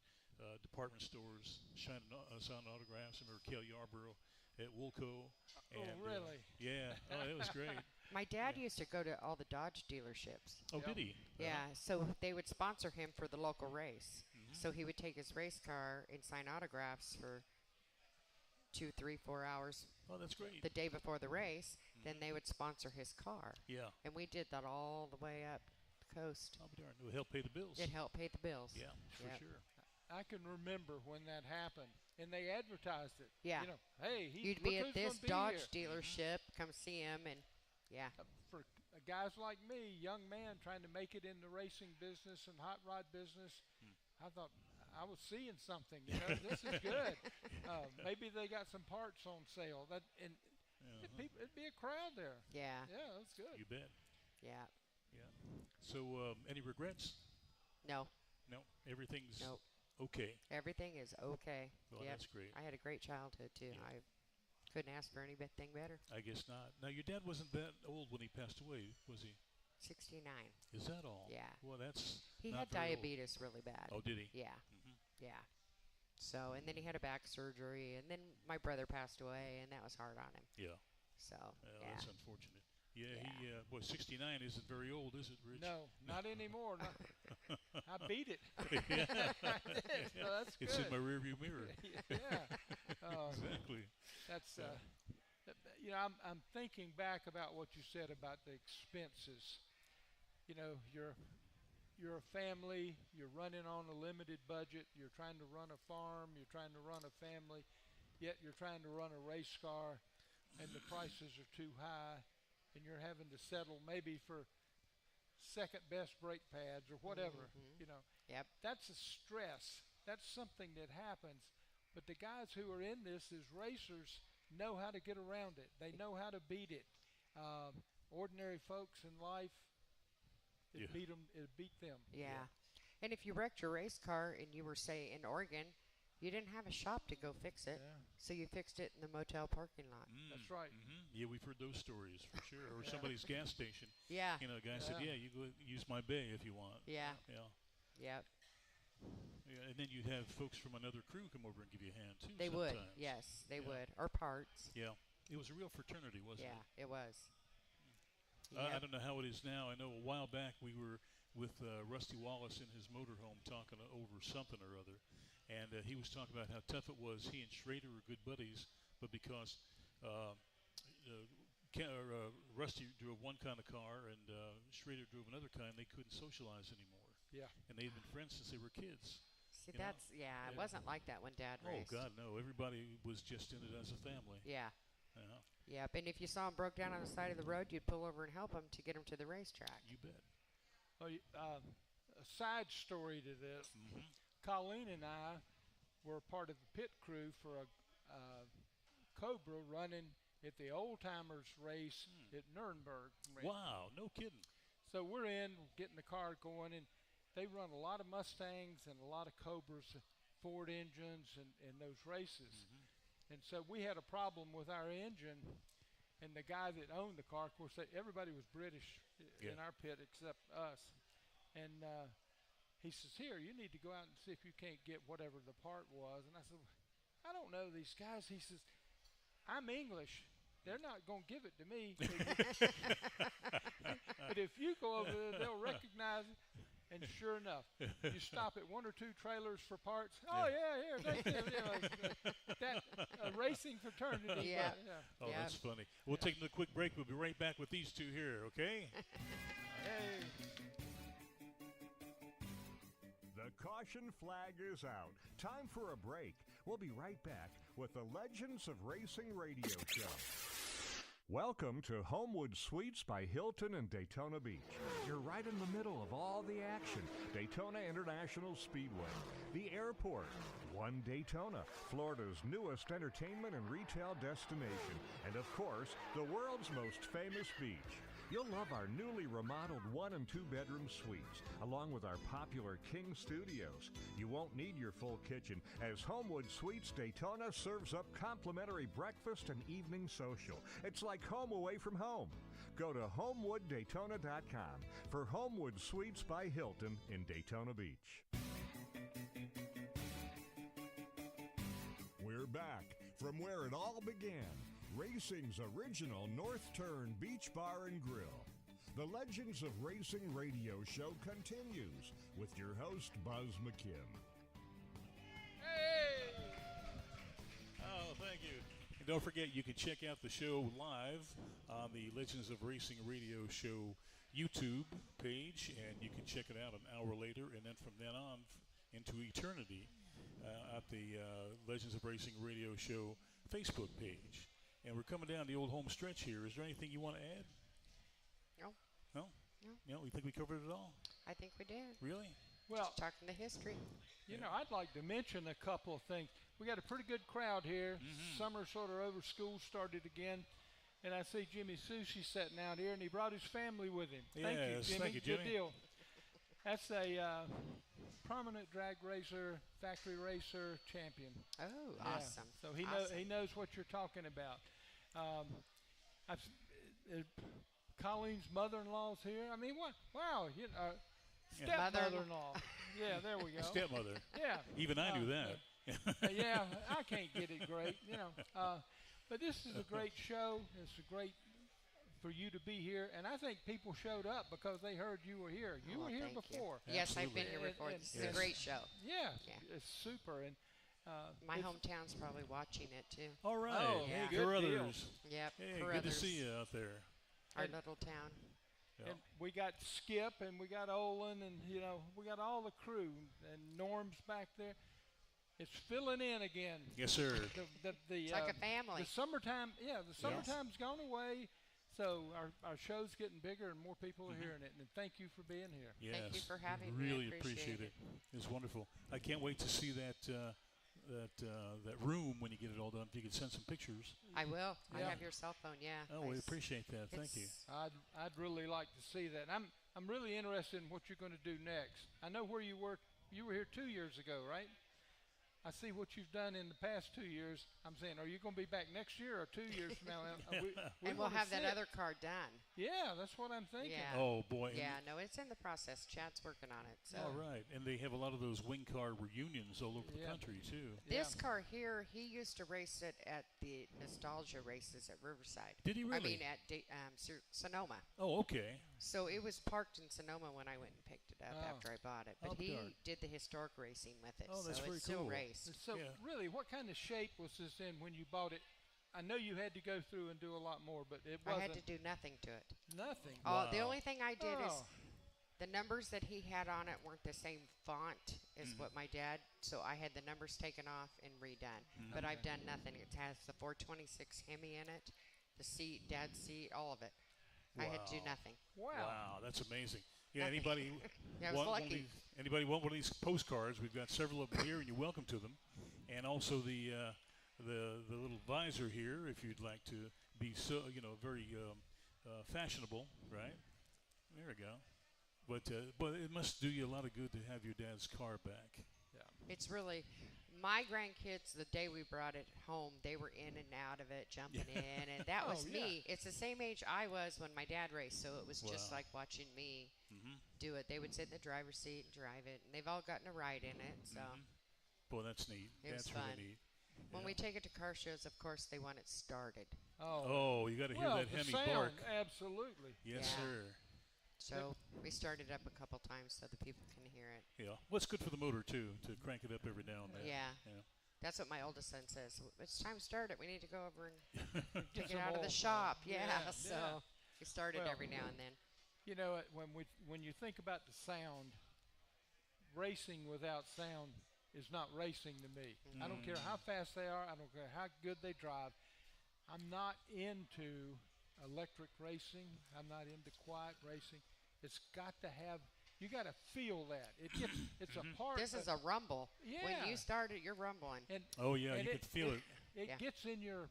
department stores signing autographs. I remember Cale Yarborough at Woolco. And, really? Yeah. Oh, it was great. My dad used to go to all the Dodge dealerships. Oh, Yep. did he? Yeah, so they would sponsor him for the local race. So he would take his race car and sign autographs for 2, 3, 4 hours Oh, that's great. the day before the race. Then they would sponsor his car. Yeah. And we did that all the way up the coast. I'll be darned. It would help pay the bills. It helped pay the bills. Yeah, for Yep. sure. I can remember when that happened, and they advertised it. Yeah. You know, hey, You'd be look at who's this gonna be Dodge here. dealership, come see him, and yeah. For guys like me, young man trying to make it in the racing business and hot rod business, I thought I was seeing something. You know, this is good. Maybe they got some parts on sale. It'd be a crowd there. Yeah. Yeah, that's good. You bet. Yeah. Yeah. So, any regrets? No. No. Everything's Nope. okay. Everything is okay. Well, Yep. that's great. I had a great childhood, too. Yeah. I couldn't ask for anything better. I guess not. Now, your dad wasn't that old when he passed away, was he? 69. Is that all? Yeah. Well, that's He not had very old. diabetes really bad. Oh, did he? Yeah. Mhm. Yeah. So, and then he had a back surgery, and then my brother passed away, and that was hard on him. Yeah. So, Well, yeah. that's unfortunate. Yeah, Yeah. he, 69 isn't very old, is it, Rich? No, not anymore. I beat it. Yeah. So that's It's in good. my rearview mirror. Yeah. Exactly. That's Yeah. you know, I'm thinking back about what you said about the expenses. You know, you're a family, you're running on a limited budget, you're trying to run a farm, you're trying to run a family, yet you're trying to run a race car and the prices are too high and you're having to settle maybe for second best brake pads or whatever, you know. Yep. That's a stress. That's something that happens. But the guys who are in this as racers know how to get around it. They know how to beat it. Ordinary folks in life, Yeah. it beat them. Yeah. And if you wrecked your race car and you were, say, in Oregon, you didn't have a shop to go fix it. Yeah. So you fixed it in the motel parking lot. That's right. Yeah, we've heard those stories for sure. Or somebody's gas station. Yeah. You know, the guy said, Yeah. "Yeah, you go use my bay if you want." Yeah. Yeah. Yep. Yeah, and then you'd have folks from another crew come over and give you a hand too. They would. sometimes. Yes, they Yeah. would. Or parts. Yeah, it was a real fraternity, wasn't Yeah, it? it was. I Yep. don't know how it is now. I know a while back we were with Rusty Wallace in his motorhome talking over something or other, and he was talking about how tough it was. He and Schrader were good buddies, but because Rusty drove one kind of car and Schrader drove another kind, they couldn't socialize anymore. Yeah. And they'd been friends since they were kids. See, you know? that's, yeah, it Yeah. wasn't like that when Dad Oh, raced. God, no. Everybody was just in it as a family. Yeah. Yeah, Yep. And if you saw him broke down on the side of the road, you'd pull over and help him to get him to the racetrack. you bet. Well, a side story to this. Mm-hmm. Colleen and I were part of the pit crew for a Cobra running at the Old Timers race at Nuremberg. Wow, no kidding. So we're in getting the car going, and they run a lot of Mustangs and a lot of Cobras, Ford engines, in those races. And so we had a problem with our engine, and the guy that owned the car, of course, everybody was British in our pit except us. And he says, here, you need to go out and see if you can't get whatever the part was. And I said, I don't know these guys. He says, I'm English. They're not going to give it to me. But if you go over there, they'll recognize it. And sure enough, you stop at one or two trailers for parts. Oh, here, take them. That racing fraternity. Yeah. Oh, that's funny. We'll take a quick break. We'll be right back with these two here, okay? Hey. The caution flag is out. Time for a break. We'll be right back with the Legends of Racing radio show. Welcome to Homewood Suites by Hilton in Daytona Beach. You're right in the middle of all the action. Daytona International Speedway, the airport, One Daytona, Florida's newest entertainment and retail destination, and of course, the world's most famous beach. You'll love our newly remodeled 1- and 2-bedroom suites, along with our popular King Studios. You won't need your full kitchen, as Homewood Suites Daytona serves up complimentary breakfast and evening social. It's like home away from home. Go to HomewoodDaytona.com for Homewood Suites by Hilton in Daytona Beach. We're back from where it all began. Racing's original North Turn Beach Bar and Grill. The Legends of Racing radio show continues with your host, Buzz McKim. Hey! Oh, thank you. And don't forget, you can check out the show live on the Legends of Racing radio show YouTube page, and you can check it out an hour later, and then from then on into eternity at the Legends of Racing radio show Facebook page. And we're coming down the old home stretch here. Is there anything you want to add? No. No? No. You know, we think we covered it all? I think we did. Really? Well, Just talking the history. you know, I'd like to mention a couple of things. We got a pretty good crowd here. Summer sort of over, school started again. And I see Jimmy Sushi sitting out here, and he brought his family with him. Yes, Thank you, Jimmy. thank you, Jimmy. Good deal. That's a prominent drag racer, factory racer champion. Oh, Yeah. awesome. So he Awesome. knows what you're talking about. Colleen's mother-in-law's here. I mean, what? Wow, stepmother-in-law. Yeah, there we go. Stepmother. Yeah. Even I knew that. Yeah, I can't get it great, you know. But this is a great show. It's a great for you to be here, and I think people showed up because they heard you were here. You Oh, were here thank you. before. Yes, I've been Absolutely. here before. And- This is Yes. a great show. Yeah, Yeah. it's super. And My it's- hometown's probably watching it too. All right. Oh, hey, yeah. Good deal. Carruthers. Yep. Hey, good to Carruthers, see you out there. Our And- little town. Yeah. And we got Skip and we got Olin and, you know, we got all the crew. And Norm's back there. It's filling in again. Yes, sir. The It's like a family. The summertime, the summertime's gone away. So our show's getting bigger and more people are hearing it. And thank you for being here. Yes. Thank you for having me. I Really appreciate it. It's wonderful. I can't wait to see that room when you get it all done. If you could send some pictures. I will. I Yeah. have your cell phone. Yeah. Oh, we Nice. appreciate that. Thank you. It's- I'd really like to see that. And I'm really interested in what you're going to do next. I know where you were. You were here 2 years ago, right? I see what you've done in the past 2 years. I'm saying, are you going to be back next year or 2 years from now? We And we'll wanna have that sit. other car done. Yeah, that's what I'm thinking. Yeah. Oh, boy. Yeah. No, it's in the process. Chad's working on it. So. All right. And they have a lot of those wing car reunions all over the Yeah. country, too. This Yeah. car here, he used to race it at the Nostalgia races at Riverside. Did he really? I mean, at Sonoma. Oh, okay. So it was parked in Sonoma when I went and picked it up Oh. after I bought it. I'll But be he darned. did the historic racing with it. Oh, that's so very it still cool. raced. So Yeah. really, what kind of shape was this in when you bought it? I know you had to go through and do a lot more, but it I wasn't had to do nothing to it. nothing. The Wow. only thing I did is Oh. the numbers that he had on it weren't the same font as what my dad, so I had the numbers taken off and redone. But I've done nothing. It has the 426 Hemi in it, the seat, dad's seat, all of it. I had to do Wow. nothing. Wow, that's amazing. Yeah, Nothing. anybody Yeah, I was want one of lucky. these, anybody want one of these postcards? We've got several of them here, and you're welcome to them. And also the little visor here, if you'd like to be very fashionable, right? There we go. But it must do you a lot of good to have your dad's car back. It's really, my grandkids, the day we brought it home, they were in and out of it, jumping in, and that was me. It's the same age I was when my dad raced, so it was just like watching me do it. They would sit in the driver's seat and drive it, and they've all gotten a ride in it, so. Boy, that's neat. It was That's fun. really neat. When we take it to car shows, of course, they want it started. Oh, you got to hear that the Hemi sound, bark. absolutely. Yes, Yeah. sir. So we started up a couple times so the people can hear it. Yeah. Well, it's good for the motor, too, to crank it up every now and then. Yeah. Yeah. That's what my oldest son says. It's time to start it. We need to go over and Get take it some out of the oil. shop. Yeah. Yeah, So yeah. we started Well, every now and then. You know, when you think about the sound, racing without sound is not racing to me. I don't care how fast they are. I don't care how good they drive. I'm not into electric racing. I'm not into quiet racing. It's got to have. You got to feel that. It's a part. This is a rumble. Yeah. When you start it, you're rumbling. And Oh, yeah, and you could feel it. It Yeah. gets in your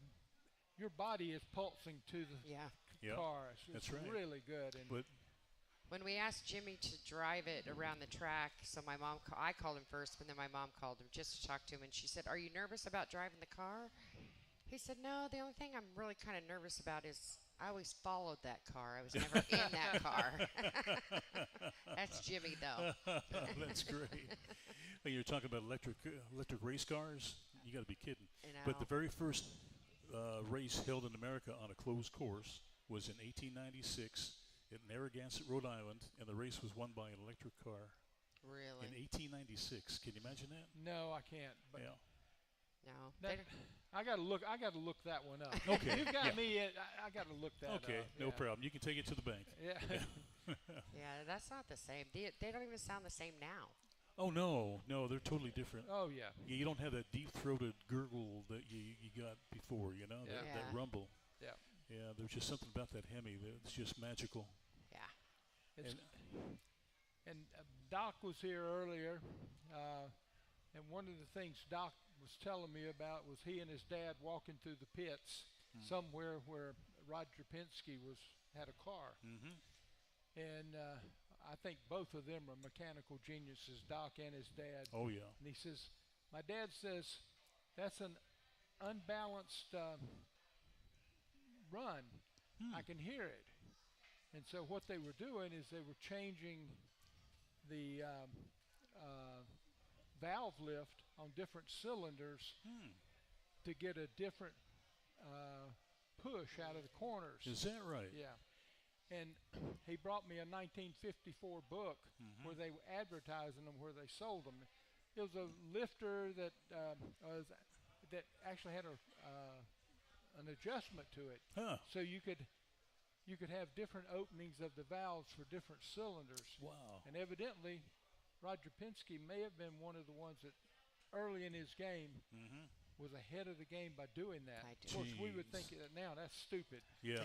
body is pulsing to the Yeah. Yeah. car. It's That's right. really good. And But When we asked Jimmy to drive it around the track, so my mom, I called him first, but then my mom called him just to talk to him, and she said, "Are you nervous about driving the car?" He said, "No, the only thing I'm really kind of nervous about is I always followed that car. I was never in that car." That's Jimmy, though. that's great. Well, you're talking about electric race cars? You got to be kidding. You But know. the very first race held in America on a closed course was in 1896 in Narragansett, Rhode Island, and the race was won by an electric car in Really? 1896. Can you imagine that? no, I can't. But Yeah. No. that, They don't- I got to look. I got to look that one up. Okay, You've got yeah. me. I got to look that up. Okay, no yeah. problem. You can take it to the bank. Yeah. Yeah, that's not the same. They don't even sound the same now. Oh, no, they're totally different. Oh yeah. You don't have that deep-throated gurgle that you got before, you know, Yeah. that Yeah. rumble. Yeah. Yeah, there's just something about that Hemi that's just magical. Yeah. It's, and Doc was here earlier, and one of the things Doc was telling me about was he and his dad walking through the pits somewhere where Roger Penske had a car, and I think both of them are mechanical geniuses, Doc and his dad. Oh, yeah. And he says, my dad says, that's an unbalanced run. I can hear it. And so what they were doing is they were changing the valve lift on different cylinders to get a different push out of the corners. Is that right? Yeah. And he brought me a 1954 book where they were advertising them, where they sold them. It was a lifter that actually had an adjustment to it, Huh. so you could have different openings of the valves for different cylinders. Wow. And evidently, Roger Penske may have been one of the ones that early in his game was ahead of the game by doing that. I Of course, we would Jeez. think that now that's stupid, Yeah.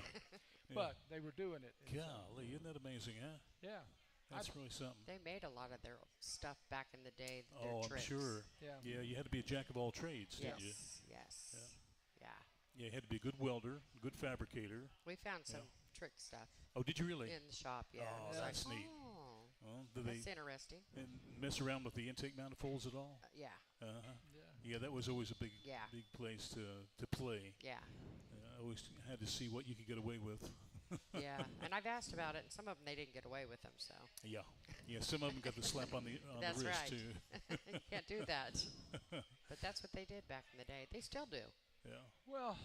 but they were doing it. And so, Golly, isn't that amazing, huh? yeah. That's really something. They made a lot of their stuff back in the day. Their Oh, I'm tricks. sure. Yeah. Yeah, you had to be a jack of all trades, Yes. didn't you? Yes. Yeah. Yeah, you had to be a good welder, good fabricator. We found some trick stuff Oh, did you really? in the shop. Yeah. Oh, It was that's like, neat. Oh, Well, did they that's interesting. mess around with the intake manifolds at all? Yeah. Uh-huh. Yeah. Yeah, that was always a big Yeah. big place to play. Yeah. I always had to see what you could get away with. Yeah. And I've asked about it, and some of them they didn't get away with them. So Yeah. Yeah, some of them got the slap on the That's wrist, right. too. you can't do that. But that's what they did back in the day. They still do. Yeah. Well,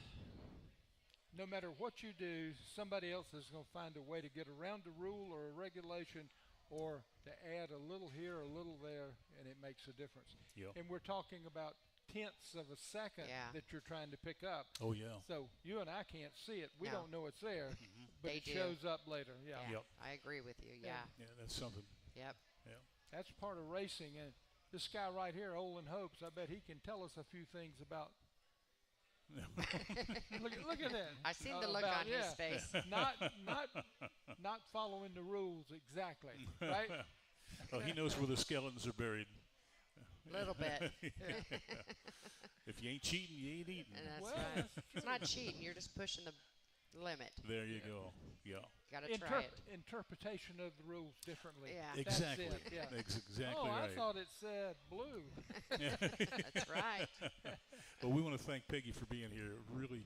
no matter what you do, somebody else is going to find a way to get around a rule or a regulation, or to add a little here, a little there, and it makes a difference. Yep. And we're talking about tenths of a second Yeah. that you're trying to pick up. Oh, yeah. So you and I can't see it. We No. don't know it's there, but They it do. shows up later. Yeah. Yeah. Yep. I agree with you. Yeah. Yeah, that's something. Yep. That's part of racing. And this guy right here, Olin Hopes, I bet he can tell us a few things about. look at that. I seen the look About- on his yeah. face. not following the rules exactly, right? Oh, he knows where the skeletons are buried. A little bit. If you ain't cheating, you ain't eating. And that's Well, right. It's not cheating. You're just pushing the limit. There you go. Yeah. Got to try it. Interpretation of the rules differently. Yeah. Exactly. That's it, yeah. Exactly Oh, right. I thought it said blue. That's right. Well, we want to thank Peggy for being here. It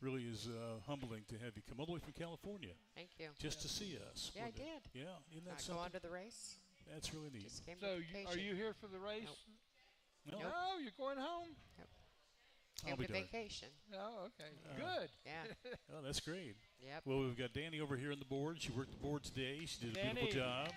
really is humbling to have you come all the way from California Thank you. just to see us. Yeah, I Wasn't it? did. Yeah, isn't that Not go on something? to the race. That's really neat. Just came So, to vacation. are you here for the race? No, No, you're going home? I'll Came be to darned. vacation. Oh, okay. Good. Yeah. Oh, that's great. Yep. Well, we've got Danny over here on the board. She worked the board today. She did a Danny. beautiful job.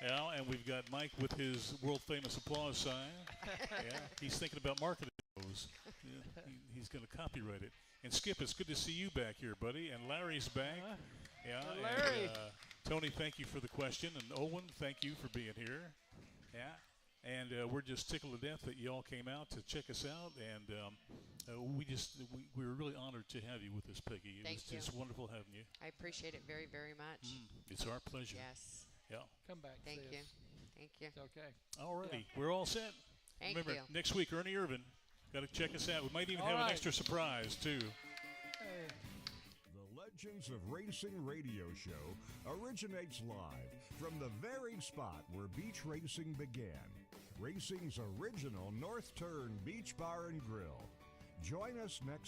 Yeah, and we've got Mike with his world-famous applause sign. Yeah, he's thinking about marketing those. Yeah, he's going to copyright it. And Skip, it's good to see you back here, buddy. And Larry's back. Yeah, Larry. And, Tony, thank you for the question. And Owen, thank you for being here. Yeah. And we're just tickled to death that you all came out to check us out. And we were really honored to have you with us, Peggy. It Thank was you. just wonderful having you. I appreciate it very, very much. It's our pleasure. Yes. Yeah. Come back. Thank see you. us. Thank you. It's okay. Alrighty. We're all set. Thank Remember, you. next week, Ernie Irvin. Got to check us out. We might even All have an right. extra surprise, too. Hey. The Legends of Racing radio show originates live from the very spot where beach racing began. Racing's original North Turn Beach Bar and Grill. Join us next